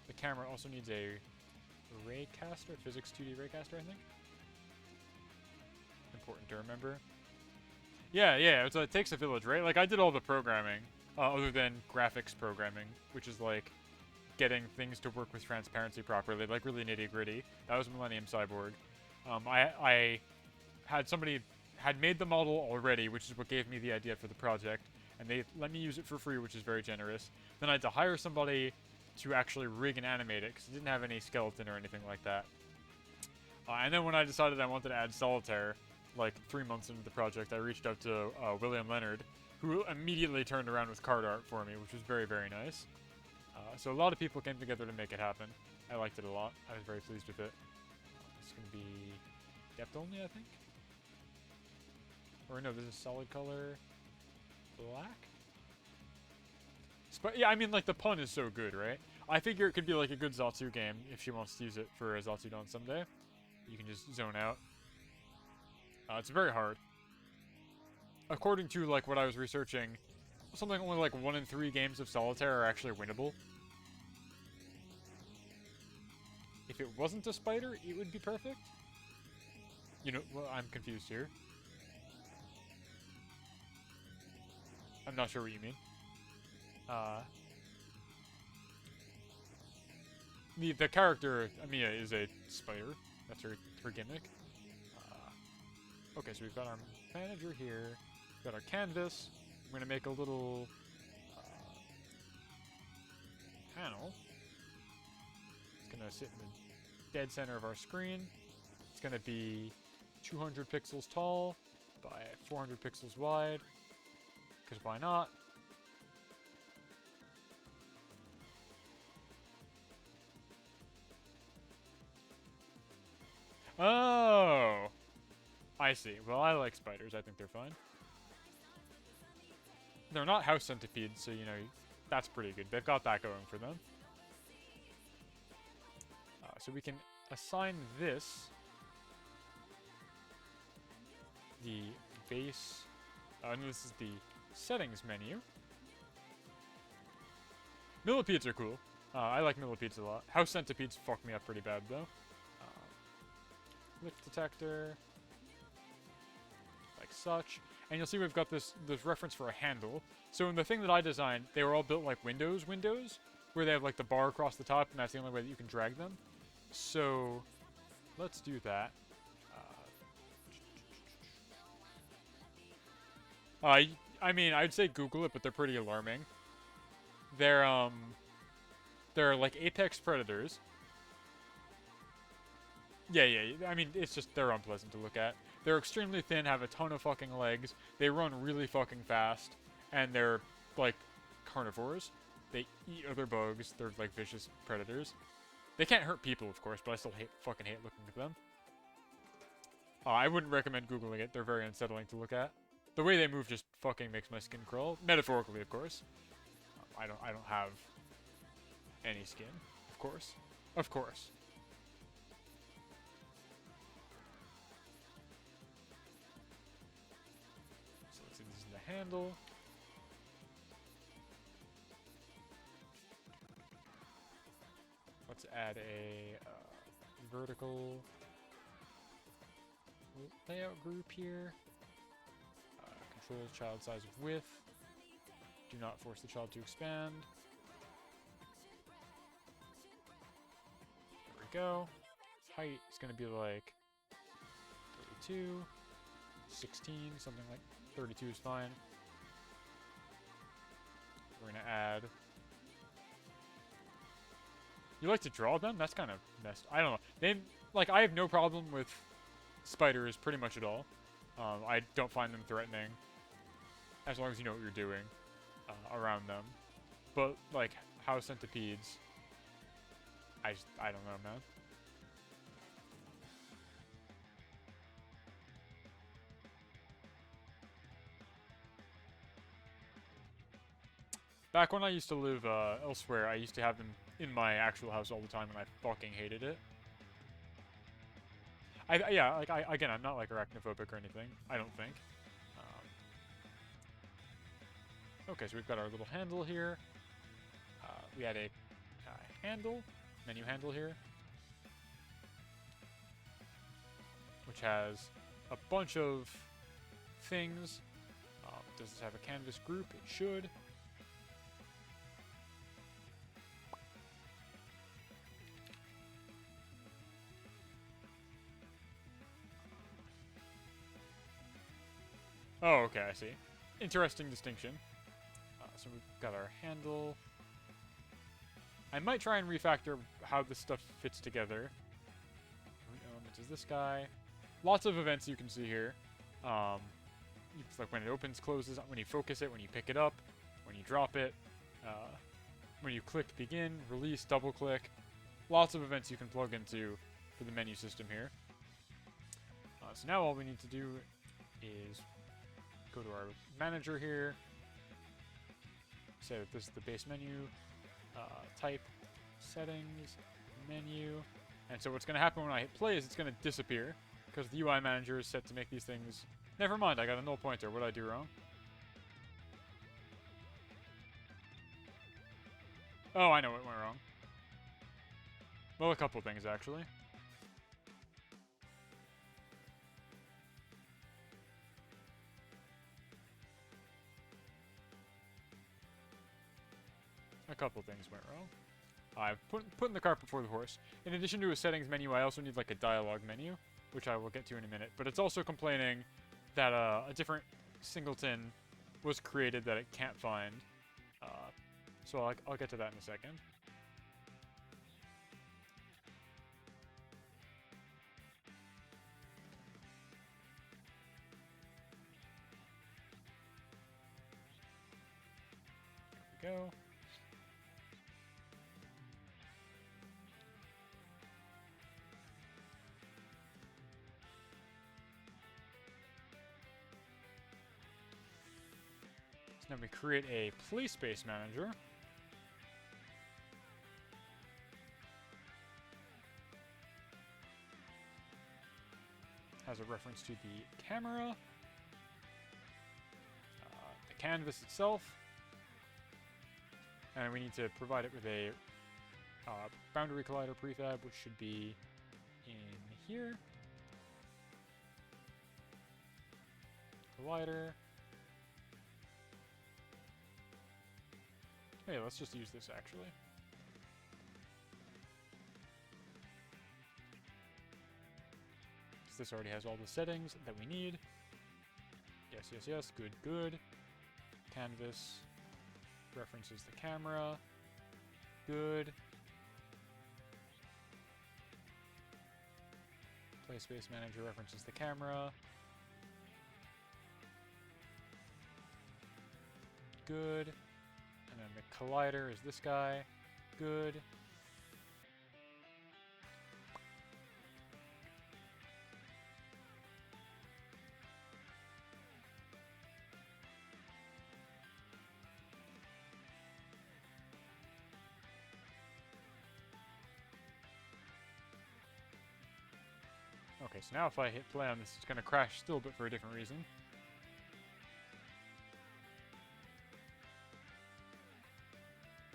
The camera also needs a raycaster, physics 2D raycaster, I think. Important to remember. Yeah, it takes a village, right? Like, I did all the programming, other than graphics programming, which is like getting things to work with transparency properly, like really nitty-gritty. That was Millennium Cyborg. I had somebody had made the model already, which is what gave me the idea for the project, and they let me use it for free, which is very generous. Then I had to hire somebody to actually rig and animate it, because it didn't have any skeleton or anything like that. And then when I decided I wanted to add solitaire, like 3 months into the project, I reached out to William Leonard, who immediately turned around with card art for me, which was very, very nice. So a lot of people came together to make it happen. I liked it a lot. I was very pleased with it. It's going to be depth only, I think? Or no, this is solid color black? Yeah, I mean, like, the pun is so good, right? I figure it could be, like, a good Zatsu game if she wants to use it for a Zatsudon someday. You can just zone out. It's very hard. According to, like, what I was researching, something only, like, 1 in 3 games of Solitaire are actually winnable. If it wasn't a spider, it would be perfect. You know, well, I'm confused here. I'm not sure what you mean. The character, Amiya, is a spider. That's her gimmick. Okay, so we've got our manager here. We've got our canvas. I'm going to make a little panel. It's going to sit in the dead center of our screen. It's going to be 200 pixels tall by 400 pixels wide. Because why not? Oh! I see. Well, I like spiders. I think they're fine. They're not house centipedes, so, you know, that's pretty good. They've got that going for them. So we can assign this the base... and this is the settings menu. Millipedes are cool. I like millipedes a lot. House centipedes fuck me up pretty bad, though. Lift detector. Like such. And you'll see we've got this reference for a handle. So in the thing that I designed, they were all built like windows, where they have like the bar across the top, and that's the only way that you can drag them. So let's do that. I mean, I'd say Google it, but they're pretty alarming. They're like apex predators. Yeah, I mean, it's just, they're unpleasant to look at. They're extremely thin, have a ton of fucking legs, they run really fucking fast, and they're, like, carnivores. They eat other bugs, they're, like, vicious predators. They can't hurt people, of course, but I still fucking hate looking at them. I wouldn't recommend Googling it, they're very unsettling to look at. The way they move just fucking makes my skin crawl. Metaphorically, of course. I don't have any skin, of course. Of course. So let's see, this is the handle. Let's add a vertical layout group here. Controls child size of width. Do not force the child to expand. There we go. Height is going to be like 32, 16, something like 32 is fine. We're going to add... You like to draw them? That's kind of messed. I don't know. Like, I have no problem with spiders pretty much at all. I don't find them threatening, as long as you know what you're doing around them. But, like, house centipedes, I don't know, man. Back when I used to live elsewhere, I used to have them in my actual house all the time, and I fucking hated it. Yeah, like again, I'm not like arachnophobic or anything. I don't think. Okay, so we've got our little handle here. We had a handle, menu handle here, which has a bunch of things. Does this have a canvas group? It should. Oh, okay, I see. Interesting distinction. So we've got our handle. I might try and refactor how this stuff fits together. Root element is this guy. Lots of events you can see here. It's like when it opens, closes, when you focus it, when you pick it up, when you drop it, when you click begin, release, double click. Lots of events you can plug into for the menu system here. So now all we need to do is go to our manager here, say that this is the base menu, type, settings, menu, and so what's going to happen when I hit play is it's going to disappear, because the UI manager is set to make these things... Never mind, I got a null pointer. What did I do wrong? Oh, I know what went wrong. Well, a couple things, actually. A couple things went wrong. I've putting the cart before the horse. In addition to a settings menu, I also need like a dialogue menu, which I will get to in a minute. But it's also complaining that a different singleton was created that it can't find. So I'll get to that in a second. There we go. So now we create a play space manager. Has a reference to the camera, the canvas itself, and we need to provide it with a boundary collider prefab, which should be in here. Collider. Hey, let's just use this actually. This already has all the settings that we need. Yes, yes, yes. Good, good. Canvas references the camera. Good. Play space manager references the camera. Good. And then the collider is this guy. Good. Okay, so now if I hit play on this, it's going to crash still, but for a different reason.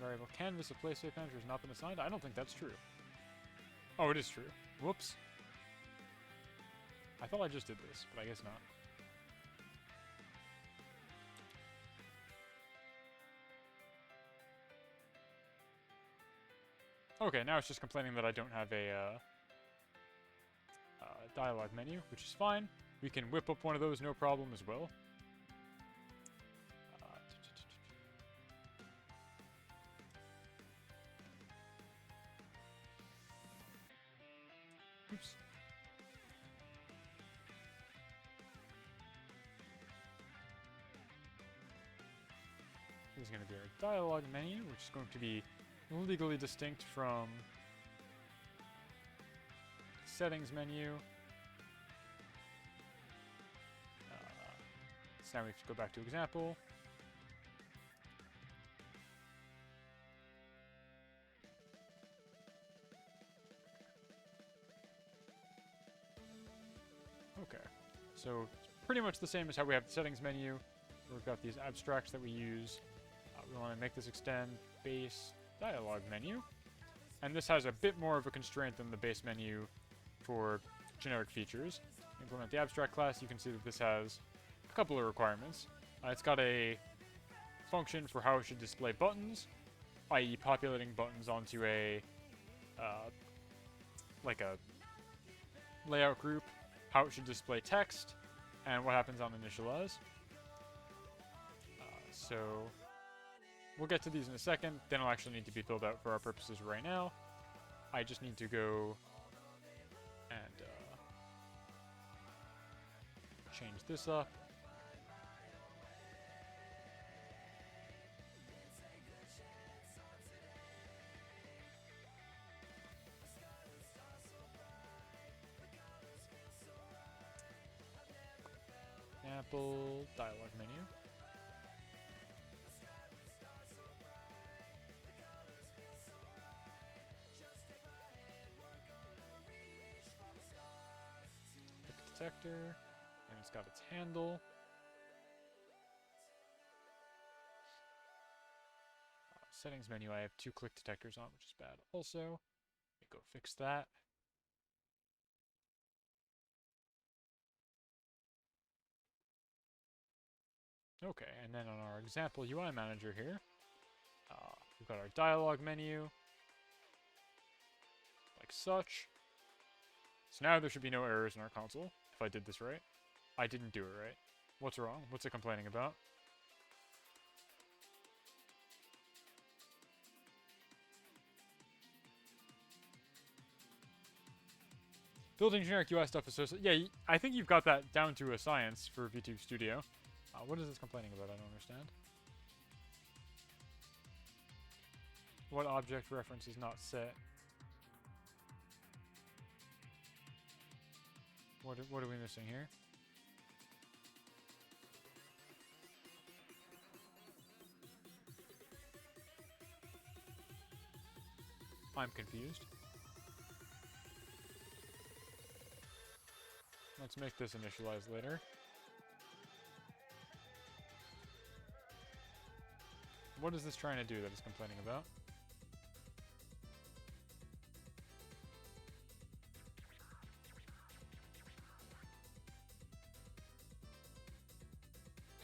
Variable canvas of play space manager has not been assigned? I don't think that's true. Oh, it is true. Whoops. I thought I just did this, but I guess not. Okay, now it's just complaining that I don't have a dialogue menu, which is fine. We can whip up one of those, no problem as well. Oops. This is going to be our dialogue menu, which is going to be legally distinct from settings menu. So now we have to go back to example. So it's pretty much the same as how we have the settings menu. We've got these abstracts that we use. We want to make this extend base dialog menu. And this has a bit more of a constraint than the base menu for generic features. Implement the abstract class, you can see that this has a couple of requirements. It's got a function for how it should display buttons, i.e. populating buttons onto a like a layout group, how it should display text, and what happens on initialize. So we'll get to these in a second. They don't actually need to be filled out for our purposes right now. I just need to go and change this up. Example, dialog menu. Click detector, and it's got its handle. Settings menu, I have 2 click detectors on, which is bad also. Let me go fix that. Okay, and then on our example UI manager here, we've got our dialog menu, like such. So now there should be no errors in our console, if I did this right. I didn't do it right. What's wrong? What's it complaining about? Building generic UI stuff associated. Yeah, I think you've got that down to a science for VTube Studio. What is this complaining about? I don't understand. What object reference is not set? What are we missing here? I'm confused. Let's make this initialize later. What is this trying to do that it's complaining about?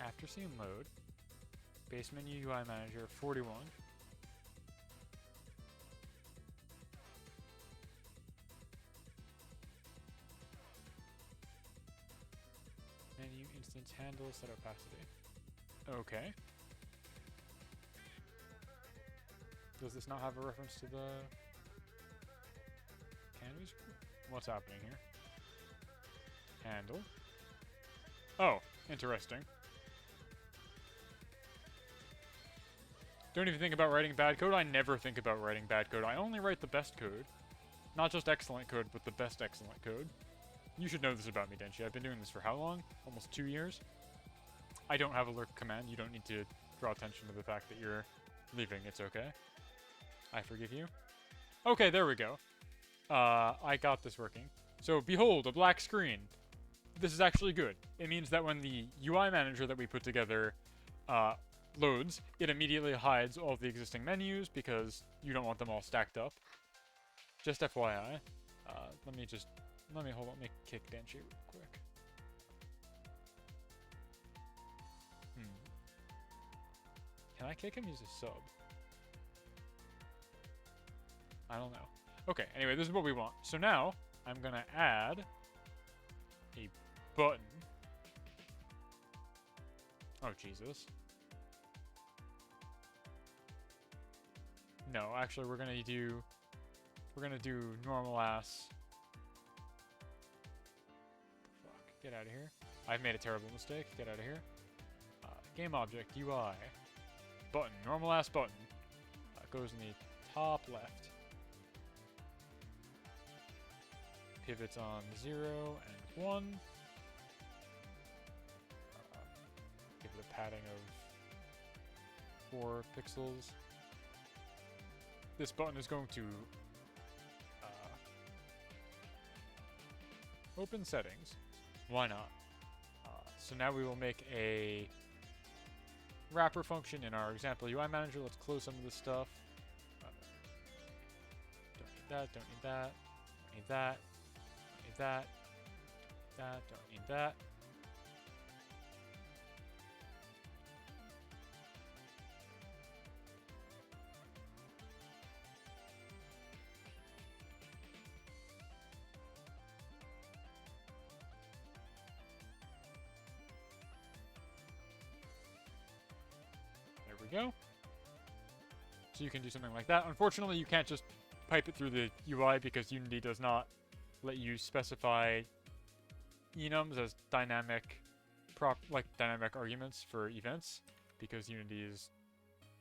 After scene load, base menu UI manager 41. Menu instance handle set opacity. Okay. Does this not have a reference to the canvas group? What's happening here? Handle. Oh, interesting. Don't even think about writing bad code. I never think about writing bad code. I only write the best code. Not just excellent code, but the best excellent code. You should know this about me, Denshi. I've been doing this for how long? Almost 2 years. I don't have a lurk command. You don't need to draw attention to the fact that you're leaving. It's okay. I forgive you. Okay, there we go. I got this working. So, behold, a black screen. This is actually good. It means that when the UI manager that we put together loads, it immediately hides all of the existing menus because you don't want them all stacked up. Just FYI. Let me kick Denshi real quick. Can I kick him? He's a sub. I don't know. Okay, anyway, this is what we want. So now, I'm gonna add a button. Oh, Jesus. No, actually, we're gonna do normal ass. Fuck, get out of here. I've made a terrible mistake. Get out of here. Game object, UI. Button, normal ass button. Goes in the top left. Pivots on 0 and 1. Give it a padding of 4 pixels. This button is going to open settings. Why not? So now we will make a wrapper function in our example UI manager. Let's close some of this stuff. Don't need that, don't need that, don't need that, don't need that, don't need that. There we go. So you can do something like that. Unfortunately, you can't just pipe it through the UI because Unity does not let you specify enums as dynamic arguments for events, because Unity is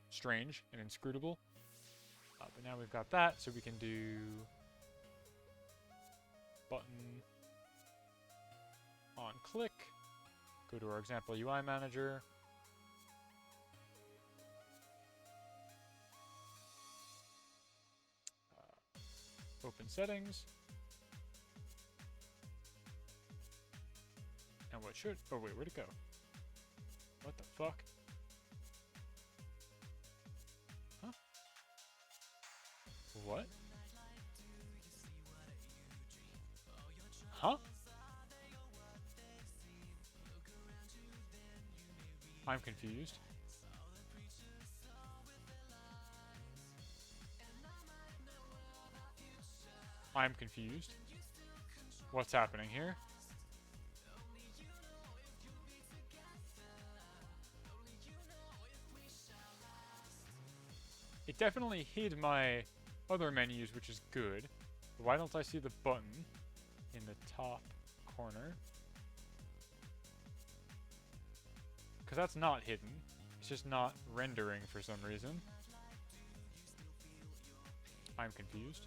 strange and inscrutable. But now we've got that, so we can do button on click, go to our example UI manager, open settings, and what should, oh wait, where'd it go? What the fuck? Huh? What? Huh? I'm confused. I'm confused. What's happening here? It definitely hid my other menus, which is good. But why don't I see the button in the top corner? Because that's not hidden. It's just not rendering for some reason. I'm confused.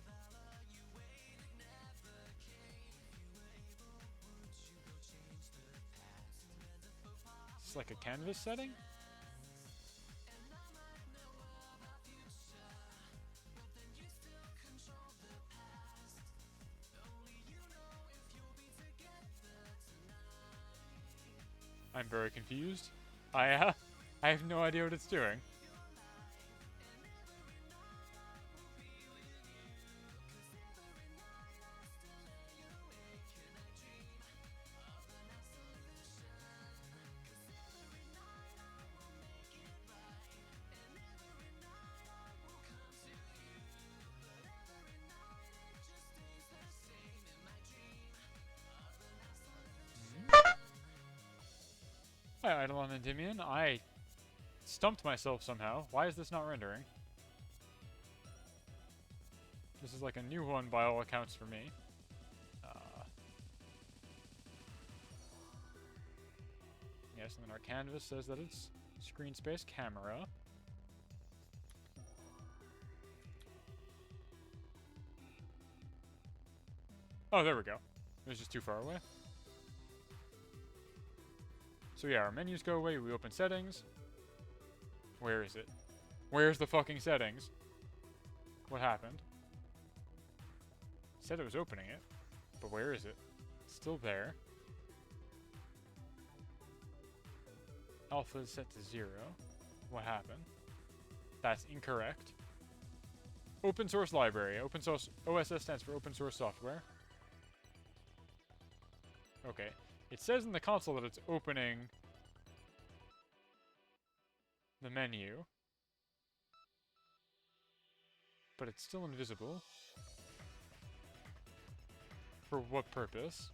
It's like a canvas setting? I'm very confused. I have no idea what it's doing. Hi, Eidolon and Endymion. I stumped myself somehow. Why is this not rendering? This is like a new one by all accounts for me. Yes, and then our canvas says that it's screen space camera. Oh, there we go. It was just too far away. So yeah, our menus go away, we open settings. Where is it? Where's the fucking settings? What happened? It said it was opening it, but where is it? It's still there. Alpha is set to 0. What happened? That's incorrect. Open source library. Open source OSS stands for open source software. Okay. It says in the console that it's opening the menu, but it's still invisible. For what purpose?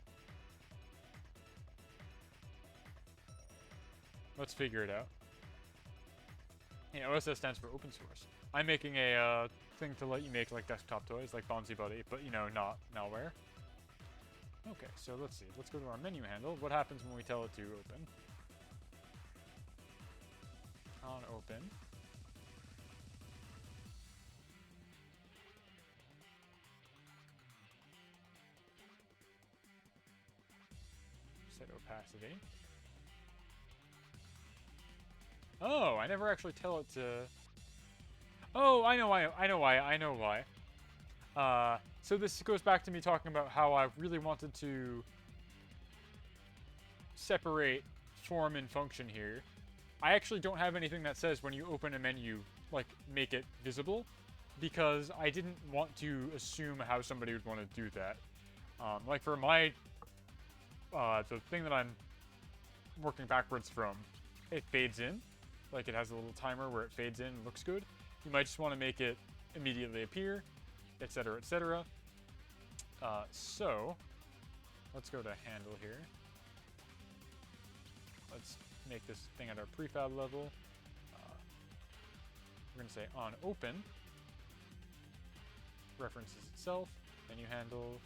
Let's figure it out. Yeah, OSS stands for open source. I'm making a thing to let you make like desktop toys, like Bonzi Buddy, but you know, not malware. Okay, so let's see. Let's go to our menu handle. What happens when we tell it to open? On open. Set opacity. Oh, I never actually tell it to... Oh, I know why. So this goes back to me talking about how I really wanted to separate form and function here, I actually don't have anything that says when you open a menu, like, make it visible, because I didn't want to assume how somebody would want to do that. Like for my, the thing that I'm working backwards from, it fades in. Like it has a little timer where it fades in and looks good. You might just want to make it immediately appear, etc., etc. So, let's go to handle here. Let's make this thing at our prefab level. We're going to say on open, references itself, menu handle,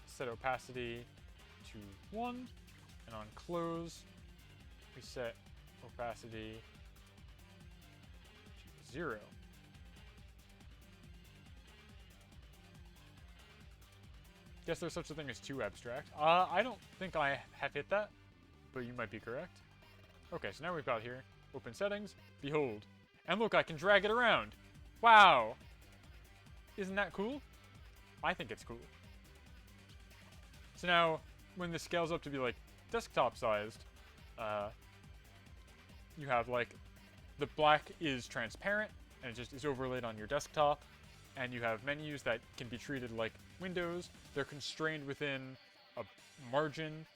set opacity to 1, and on close, we set opacity to 0. Guess there's such a thing as too abstract. I don't think I have hit that, but you might be correct. Okay, so now we've got here, open settings, behold. And look, I can drag it around. Wow! Isn't that cool? I think it's cool. So now, when this scales up to be like desktop sized, you have like, the black is transparent, and it just is overlaid on your desktop, and you have menus that can be treated like windows. They're constrained within a margin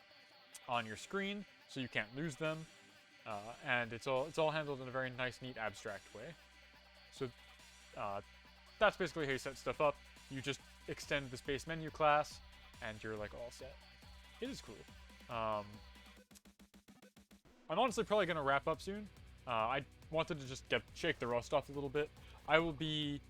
on your screen, so you can't lose them, and it's all handled in a very nice, neat, abstract way. So that's basically how you set stuff up. You just extend the space menu class, and you're like all set. It is cool. I'm honestly probably gonna wrap up soon. I wanted to just shake the rust off a little bit. I will be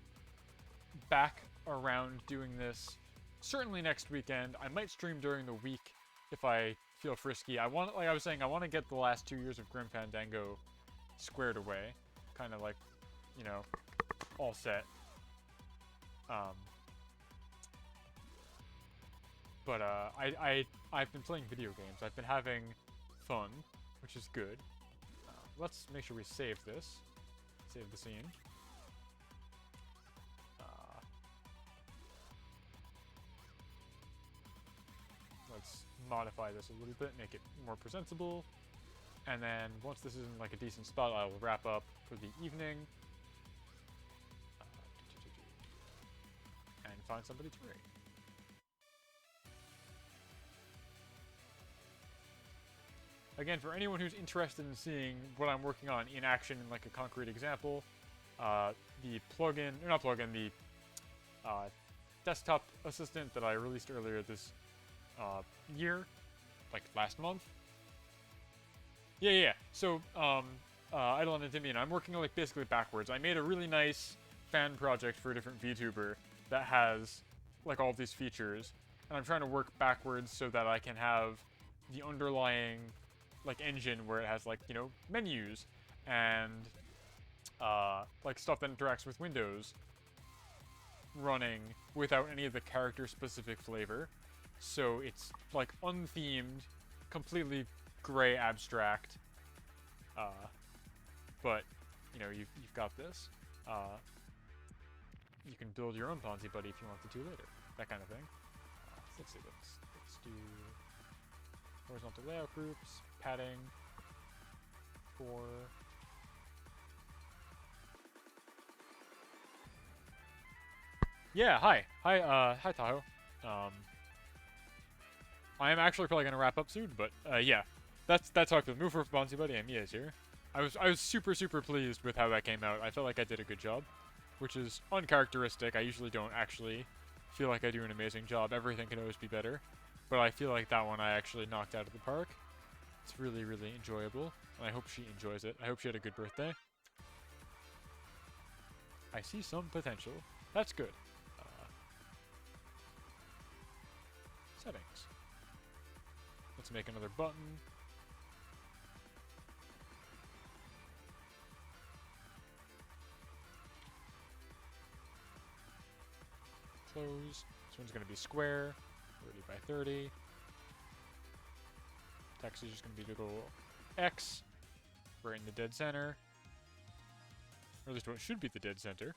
back around doing this certainly next weekend. I might stream during the week if I feel frisky. Like I was saying, I want to get the last 2 years of Grim Fandango squared away, kind of like, you know, all set. But I've been playing video games. I've been having fun, which is good. Let's make sure we save this. Save the scene. Let's modify this a little bit, make it more presentable. And then once this is in like a decent spot, I will wrap up for the evening. And find somebody to raid. Again, for anyone who's interested in seeing what I'm working on in action in like a concrete example, the plugin, or not plugin, the desktop assistant that I released earlier this year, like last month. Yeah. So, Eidolon and Endymion, I'm working like basically backwards. I made a really nice fan project for a different VTuber that has like all of these features, and I'm trying to work backwards so that I can have the underlying like engine where it has like, you know, menus and like stuff that interacts with Windows running without any of the character specific flavor. So it's like unthemed, completely gray abstract, but you know, you've got this. You can build your own Ponzi Buddy if you want to later, that kind of thing. Let's see, let's do horizontal layout groups, padding, 4. Yeah, hi, Tahoe. I am actually probably gonna wrap up soon, but yeah, that's talk to the mover for Ponzi Buddy. Amiya is here. I was super pleased with how that came out. I felt like I did a good job, which is uncharacteristic. I usually don't actually feel like I do an amazing job. Everything can always be better, but I feel like that one I actually knocked out of the park. It's really enjoyable, and I hope she enjoys it. I hope she had a good birthday. I see some potential. That's good. Settings. Let's make another button. Close. This one's going to be square, 30 by 30. Text is just going to be little X, right in the dead center. Or at least what should be the dead center.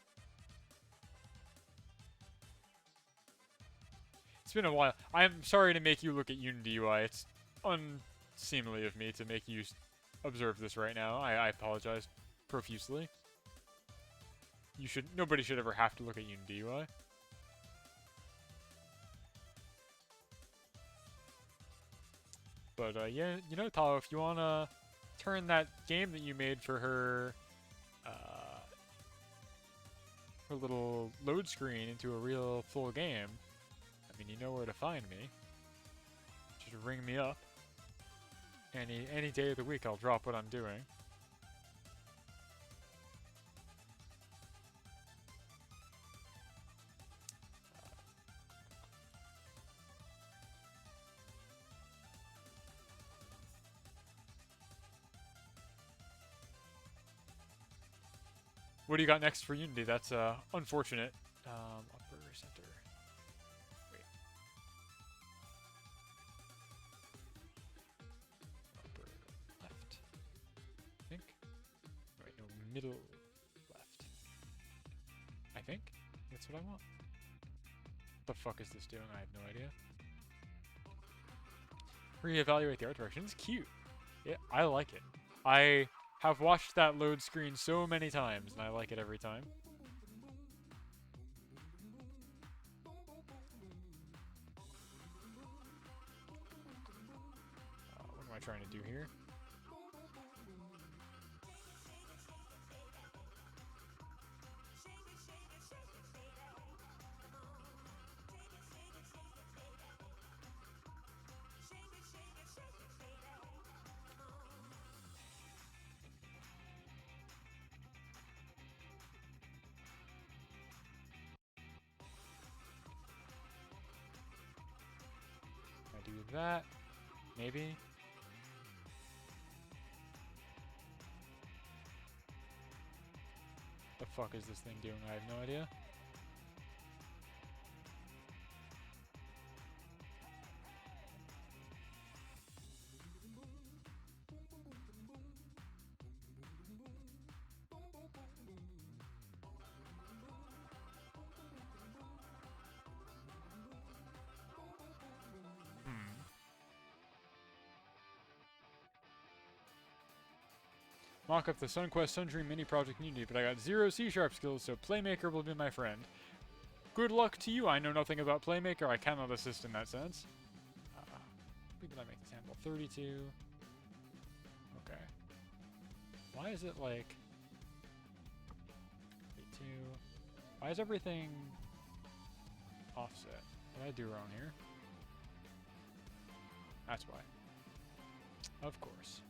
It's been a while. I'm sorry to make you look at Unity UI. It's seemly of me to make you observe this right now. I apologize profusely. Nobody should ever have to look at Unity UI. But yeah, you know, Talo, if you wanna turn that game that you made for her, her little load screen into a real full game, I mean, you know where to find me. Just ring me up. Any day of the week, I'll drop what I'm doing. What do you got next for Unity? That's unfortunate. Upper center. Wait. Upper left. I think. Wait, no, middle left. I think that's what I want. What the fuck is this doing? I have no idea. Reevaluate the art direction. It's cute. Yeah, I like it. I have watched that load screen so many times, and I like it every time. What am I trying to do here? Do that, maybe. The fuck is this thing doing? I have no idea. Mock up the SunQuest Sundream mini project in Unity, but I got 0 C# skills, so Playmaker will be my friend. Good luck to you. I know nothing about Playmaker. I cannot assist in that sense. Did I make this handle? 32. Okay. Why is it like 32? Why is everything offset? What did I do wrong here? That's why. Of course.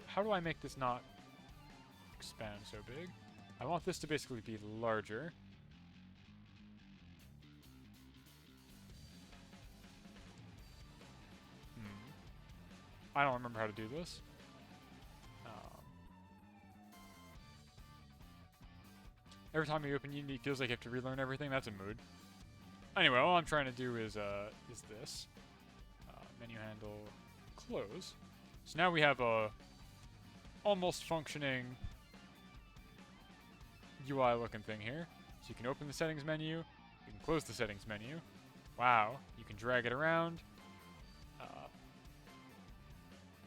How do I make this not expand so big? I want this to basically be larger. I don't remember how to do this. Every time you open Unity, it feels like you have to relearn everything. That's a mood. Anyway, all I'm trying to do is this. Menu handle, close. So now we have a almost functioning UI looking thing here. So you can open the settings menu, you can close the settings menu. Wow, you can drag it around.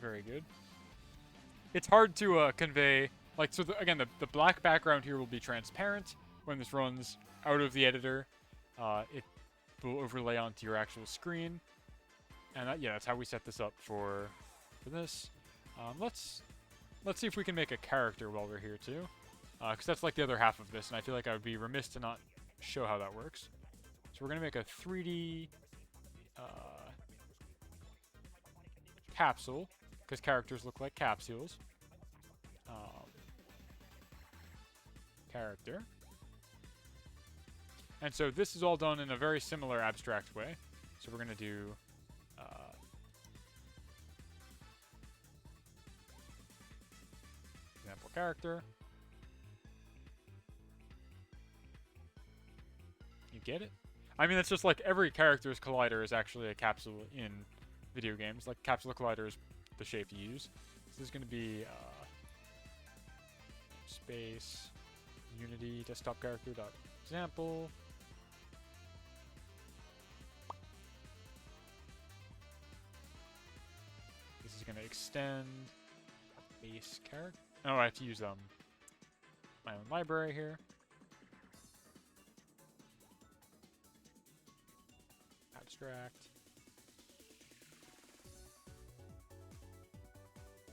Very good. It's hard to convey, like, so again, the black background here will be transparent when this runs out of the editor. It will overlay onto your actual screen. And yeah, that's how we set this up for this. Let's see if we can make a character while we're here too, because that's like the other half of this, and I feel like I would be remiss to not show how that works. So we're gonna make a 3D capsule, because characters look like capsules. Character. And so this is all done in a very similar abstract way. So we're gonna do example character. You get it? I mean, it's just like every character's collider is actually a capsule in video games. Like Capsule Collider is the shape to use. So this is going to be space Unity desktop character dot example. This is going to extend a base character. Oh, I have to use my own library here. Abstract.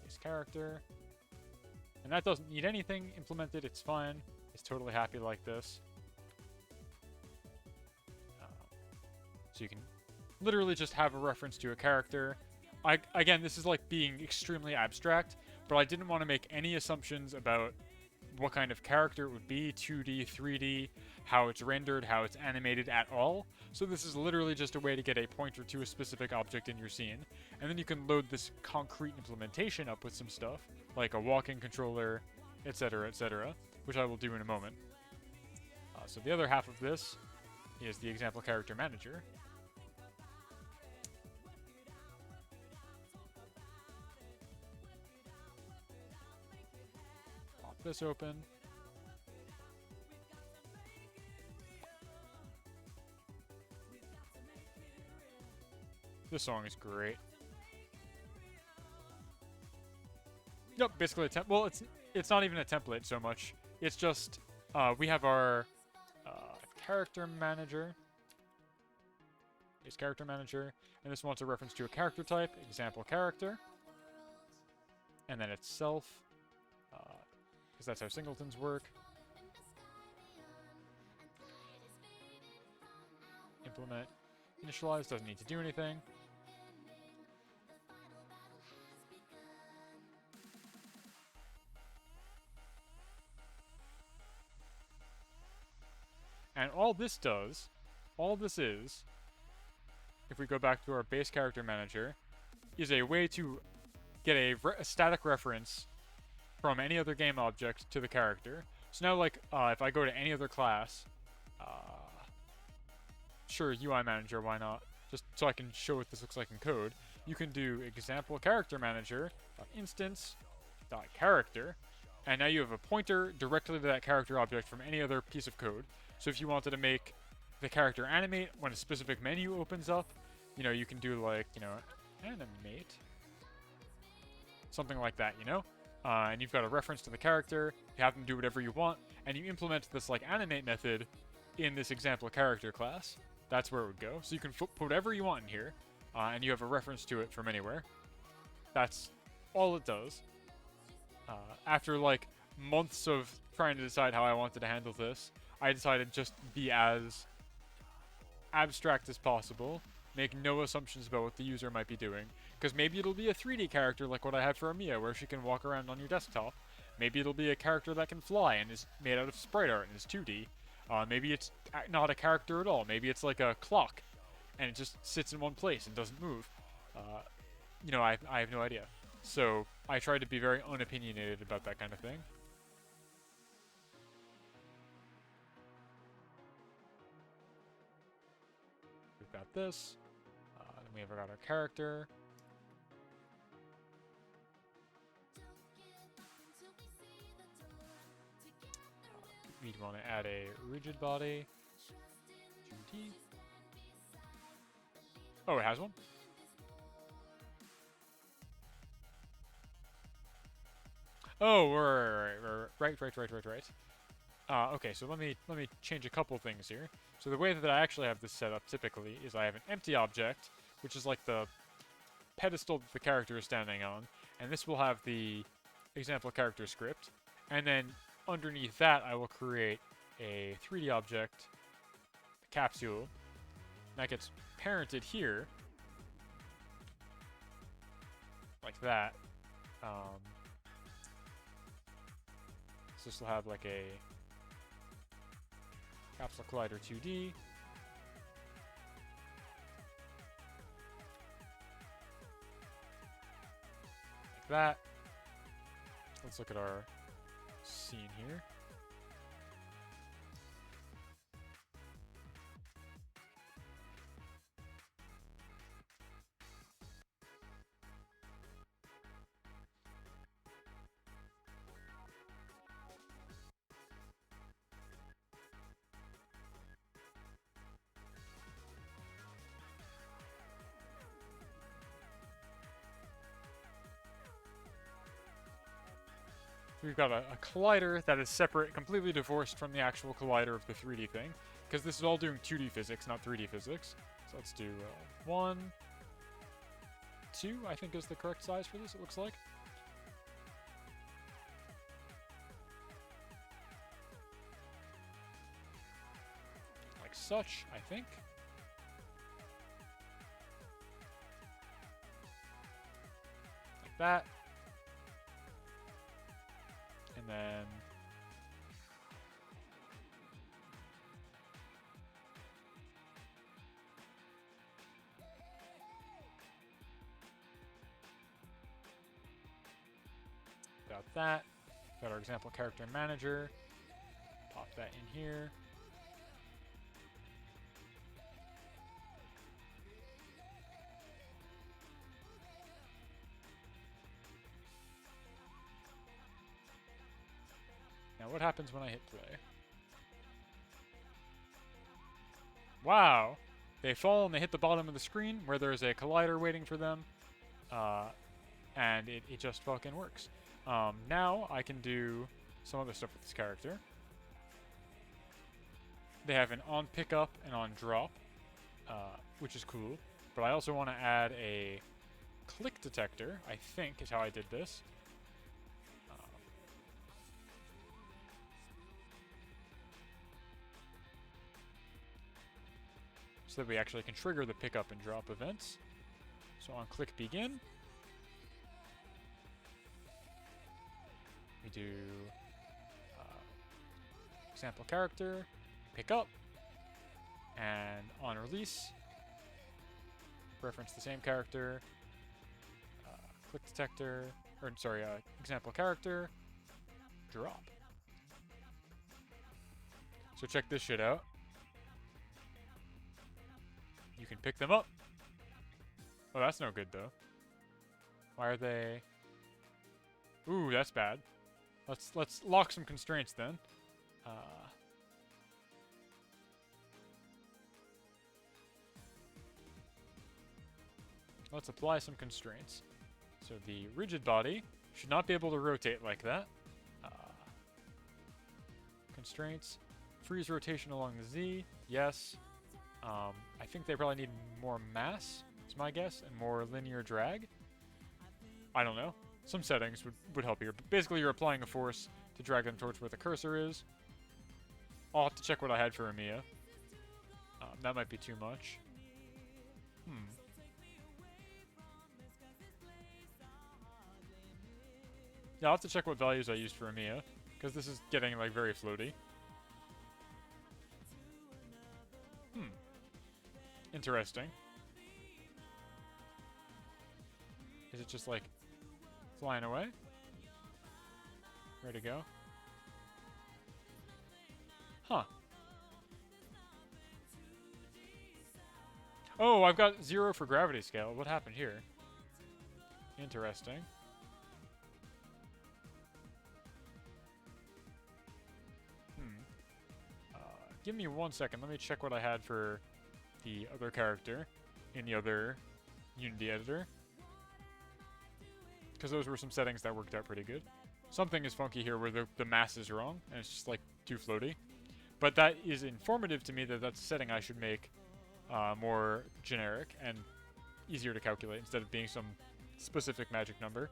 Base character. And that doesn't need anything implemented, it's fine. It's totally happy like this. So you can literally just have a reference to a character. Again, this is like being extremely abstract, but I didn't want to make any assumptions about what kind of character it would be, 2D, 3D, how it's rendered, how it's animated at all. So this is literally just a way to get a pointer to a specific object in your scene. And then you can load this concrete implementation up with some stuff, like a walking controller, etc., which I will do in a moment. So the other half of this is the example character manager. Pop this open. This song is great. Yep, basically a template. Well, it's not even a template so much. It's just we have our character manager. Is character manager, and this wants a reference to a character type, example character, and then itself, because that's how singletons work. Implement initialize doesn't need to do anything. And all this is, if we go back to our base character manager, is a way to get a static reference from any other game object to the character. So now, like, if I go to any other class, sure, UI manager, why not? Just so I can show what this looks like in code. You can do example character manager instance character, and now you have a pointer directly to that character object from any other piece of code. So if you wanted to make the character animate when a specific menu opens up, you know, you can do like, you know, animate, something like that, you know? And you've got a reference to the character, you have them do whatever you want, and you implement this like animate method in this example character class. That's where it would go. So you can put whatever you want in here, and you have a reference to it from anywhere. That's all it does. After like months of trying to decide how I wanted to handle this, I decided just be as abstract as possible, make no assumptions about what the user might be doing, because maybe it'll be a 3D character like what I have for Amiya, where she can walk around on your desktop. Maybe it'll be a character that can fly and is made out of sprite art and is 2D. Maybe it's not a character at all. Maybe it's like a clock, and it just sits in one place and doesn't move. You know, I have no idea. So I try to be very unopinionated about that kind of thing. We've got this. Then we have got our character. We'd want to add a rigid body. 2D. Oh, it has one? Oh, right. Okay, so let me change a couple things here. So the way that I actually have this set up typically is I have an empty object, which is like the pedestal that the character is standing on, and this will have the example character script, and then underneath that I will create a 3D object, a capsule, that gets parented here, like that. So this will have like a Capsule Collider 2D. Like that. Let's look at our scene here. we've got a collider that is separate, completely divorced from the actual collider of the 3D thing, because this is all doing 2D physics, not 3D physics. So let's do 1, 2, I think is the correct size for this, it looks like. Like such, I think. Like that. And then got that. Got our example character manager. Pop that in here. Now what happens when I hit play? Wow! They fall and they hit the bottom of the screen where there's a collider waiting for them. And it just fucking works. Now I can do some other stuff with this character. They have an on pickup and on drop, which is cool. But I also want to add a click detector, I think is how I did this. So that we actually can trigger the pickup and drop events. So on click begin, we do example character, pick up, and on release, reference the same character, click detector, or sorry, example character, drop. So check this shit out. You can pick them up. Oh, that's no good though. Why are they? Ooh, that's bad. Let's lock some constraints then. Let's apply some constraints. So the rigid body should not be able to rotate like that. Constraints. Freeze rotation along the Z. Yes. I think they probably need more mass, is my guess, and more linear drag. I don't know. Some settings would help here. But basically, you're applying a force to drag them towards where the cursor is. I'll have to check what I had for Amiya. That might be too much. Yeah, I'll have to check what values I used for Amiya, because this is getting, like, very floaty. Interesting. Is it just, like, flying away? Ready to go? Huh. Oh, I've got 0 for gravity scale. What happened here? Interesting. Give me 1 second. Let me check what I had for the other character in the other Unity editor. Because those were some settings that worked out pretty good. Something is funky here where the mass is wrong, and it's just like too floaty. But that is informative to me that that's a setting I should make more generic and easier to calculate instead of being some specific magic number.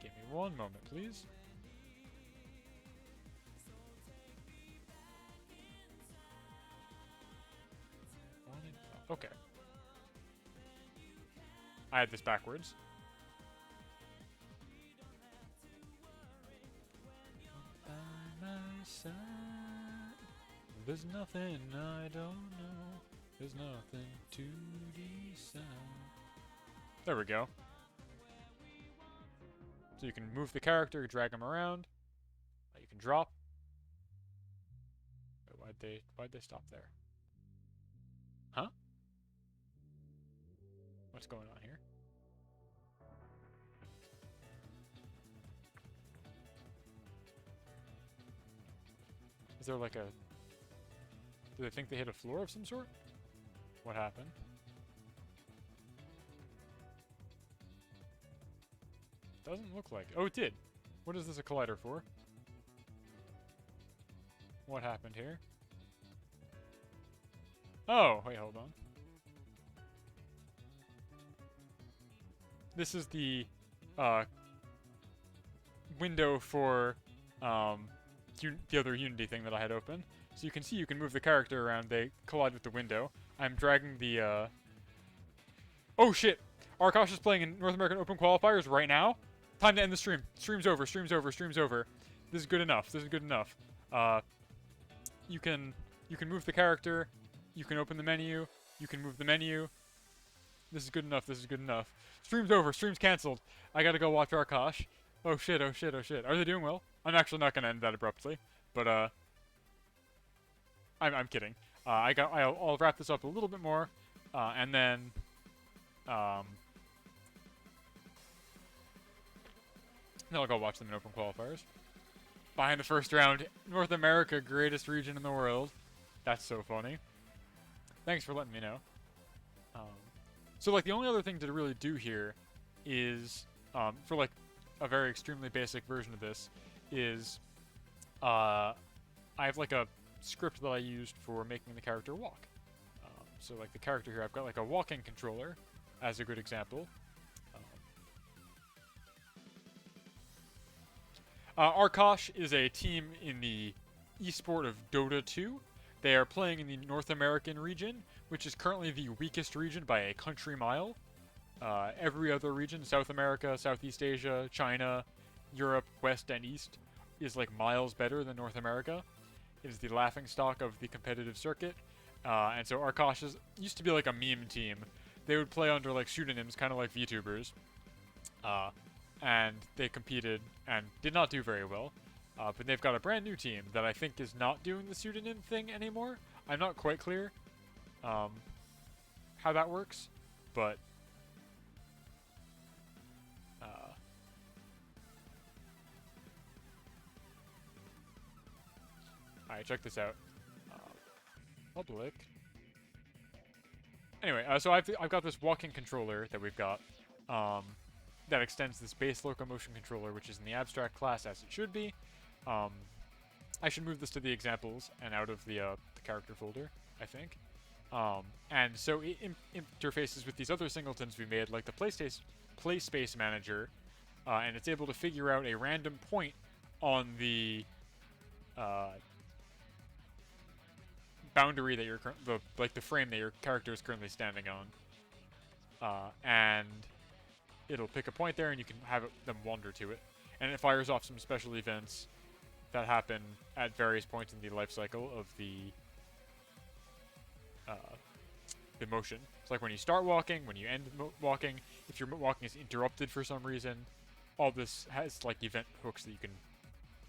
Give me 1 moment, please. Okay. I had this backwards. By my side, there's nothing I don't know. There's nothing to decide. There we go. So you can move the character, drag him around. You can drop. Wait, why'd they stop there? Huh? What's going on here? Is there like a... Do they think they hit a floor of some sort? What happened? Doesn't look like it. Oh, it did. What is this a collider for? What happened here? Oh, wait, hold on. This is the window for the other Unity thing that I had open. So you can see you can move the character around. They collide with the window. I'm dragging the... Oh, shit! Arkosh is playing in North American Open Qualifiers right now. Time to end the stream. Stream's over, stream's over, stream's over. This is good enough. This is good enough. You can move the character. You can open the menu. You can move the menu. This is good enough. This is good enough. Stream's over. Stream's cancelled. I gotta go watch Arkosh. Oh shit, oh shit, oh shit. Are they doing well? I'm actually not gonna end that abruptly. But, I'm kidding. I'll wrap this up a little bit more. And then... then I'll go watch them in Open Qualifiers. Behind the first round, North America, greatest region in the world. That's so funny. Thanks for letting me know. So, like, the only other thing to really do here is, for, like, a very extremely basic version of this, is, I have, like, a script that I used for making the character walk. So, like, the character here, I've got, like, a walking controller as a good example. Arkosh is a team in the esport of Dota 2. They are playing in the North American region, which is currently the weakest region by a country mile. Every other region, South America, Southeast Asia, China, Europe, West and East, is like miles better than North America. It is the laughingstock of the competitive circuit. And so Arkosh used to be like a meme team. They would play under like pseudonyms, kind of like VTubers. And they competed and did not do very well. But they've got a brand new team that I think is not doing the pseudonym thing anymore. I'm not quite clear how that works, but alright, check this out. Public. Anyway, so I've got this walking controller that we've got. That extends this base locomotion controller, which is in the abstract class as it should be. I should move this to the examples and out of the character folder, I think. And so it interfaces with these other singletons we made, like the play space manager, and it's able to figure out a random point on the boundary that you're the frame that your character is currently standing on, and it'll pick a point there, and you can have them wander to it. And it fires off some special events that happen at various points in the life cycle of the motion. It's like when you start walking, when you end walking, if your walking is interrupted for some reason. All this has like event hooks that you can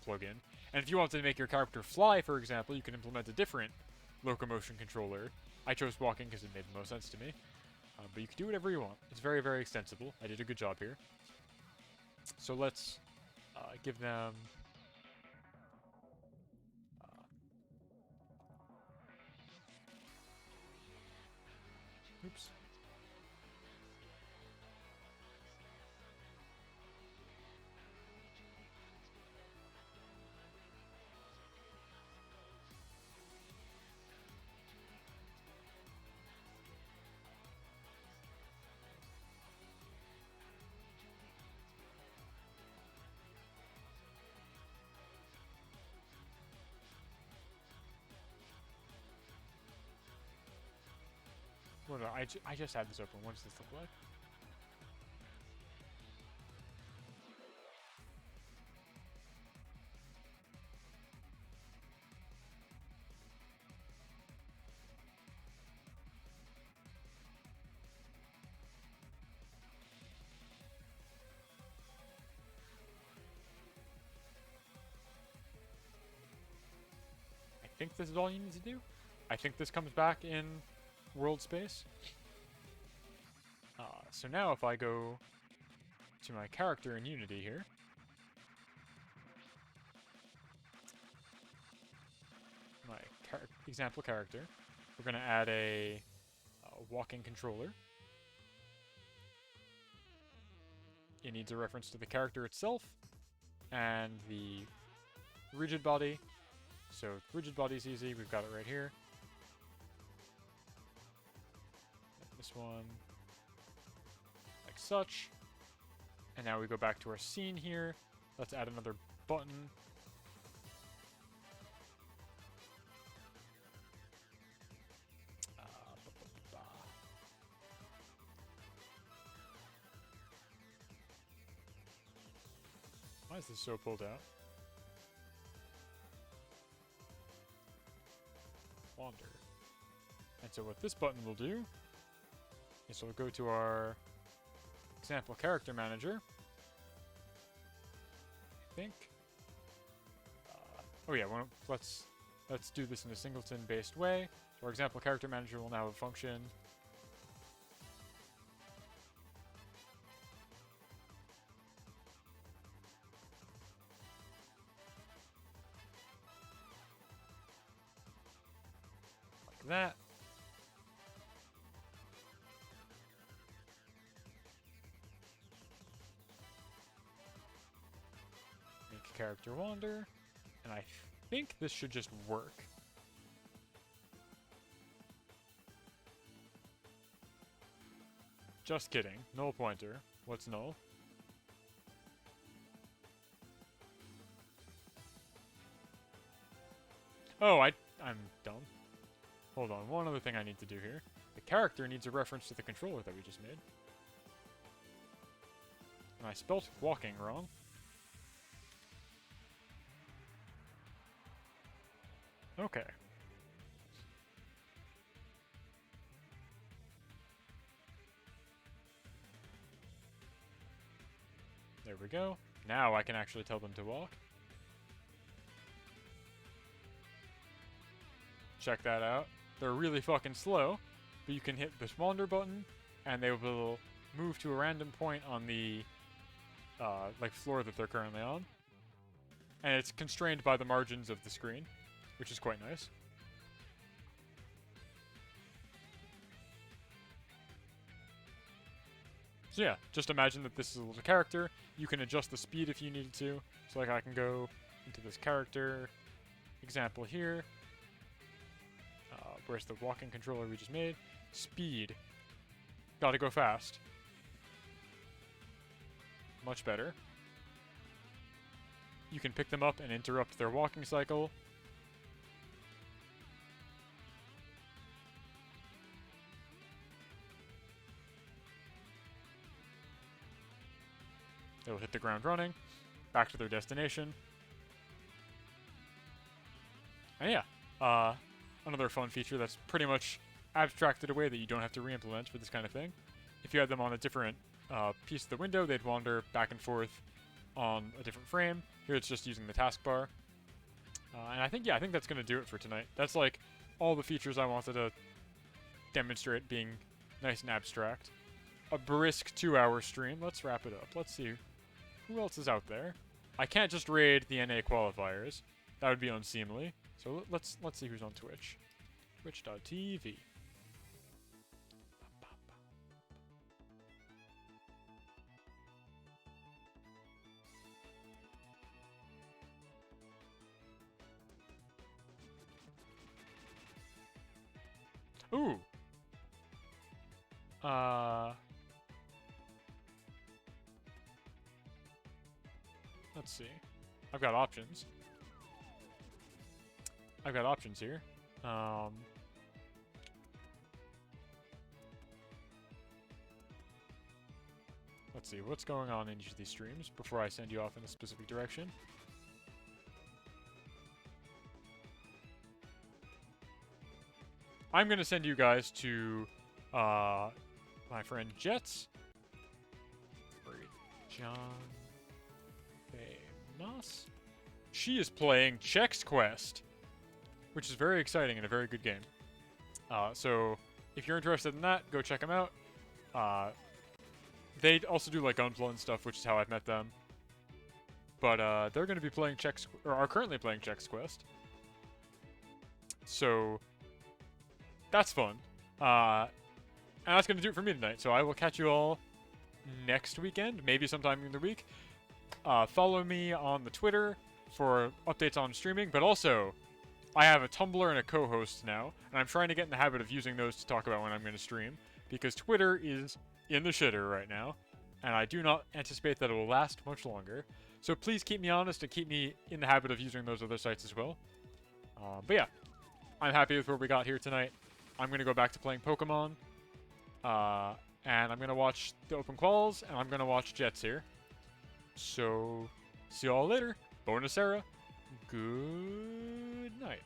plug in. And if you want to make your character fly, for example, you can implement a different locomotion controller. I chose walking because it made the most sense to me. But you can do whatever you want. It's very, very extensible. I did a good job here. So let's give them... oops. Well, no, I just had this open. What does this look like? I think this is all you need to do. I think this comes back in world space. So now if I go to my character in Unity here, my example character, we're going to add a walking controller it needs a reference to the character itself and the rigid body. So rigid body's easy. We've got it right here. This one, like such. And now we go back to our scene here. Let's add another button. Why is this so pulled out? Wander. And so what this button will do is we'll go to our example character manager. I think. Oh yeah, well, let's do this in a singleton-based way. So our example character manager will now have a function. Like that. Make character wander. And I think this should just work. Just kidding. Null pointer. What's null? Oh, I'm dumb. Hold on, one other thing I need to do here. The character needs a reference to the controller that we just made. And I spelt walking wrong. Okay. There we go. Now I can actually tell them to walk. Check that out. They're really fucking slow, but you can hit this wander button, and they will move to a random point on the like floor that they're currently on. And it's constrained by the margins of the screen, which is quite nice. So yeah, just imagine that this is a little character. You can adjust the speed if you needed to. So like I can go into this character example here. Where's the walking controller we just made? Speed. Gotta go fast. Much better. You can pick them up and interrupt their walking cycle. They'll hit the ground running, back to their destination. And yeah, another fun feature that's pretty much abstracted away that you don't have to re-implement for this kind of thing. If you had them on a different piece of the window, they'd wander back and forth on a different frame. Here it's just using the taskbar. And I think that's going to do it for tonight. That's like all the features I wanted to demonstrate being nice and abstract. A brisk 2-hour stream. Let's wrap it up. Let's see who else is out there. I can't just raid the NA qualifiers. That would be unseemly. So let's see who's on Twitch. Twitch.tv. Ooh. Let's see. I've got options. I've got options here. Let's see, what's going on in each of these streams before I send you off in a specific direction. I'm going to send you guys to my friend Jets. John Famous. She is playing Chex Quest, which is very exciting and a very good game. So if you're interested in that, go check them out. They also do like Gunpla and stuff, which is how I've met them. But they're going to be playing or are currently playing Chex Quest. So that's fun. And that's going to do it for me tonight. So I will catch you all next weekend, maybe sometime in the week. Follow me on the Twitter for updates on streaming, but also I have a Tumblr and a co-host now, and I'm trying to get in the habit of using those to talk about when I'm going to stream, because Twitter is in the shitter right now, and I do not anticipate that it will last much longer. So please keep me honest and keep me in the habit of using those other sites as well. But yeah, I'm happy with what we got here tonight. I'm going to go back to playing Pokemon, and I'm going to watch the open quals, and I'm going to watch Jets here. So, see you all later. Bonus era. Good night.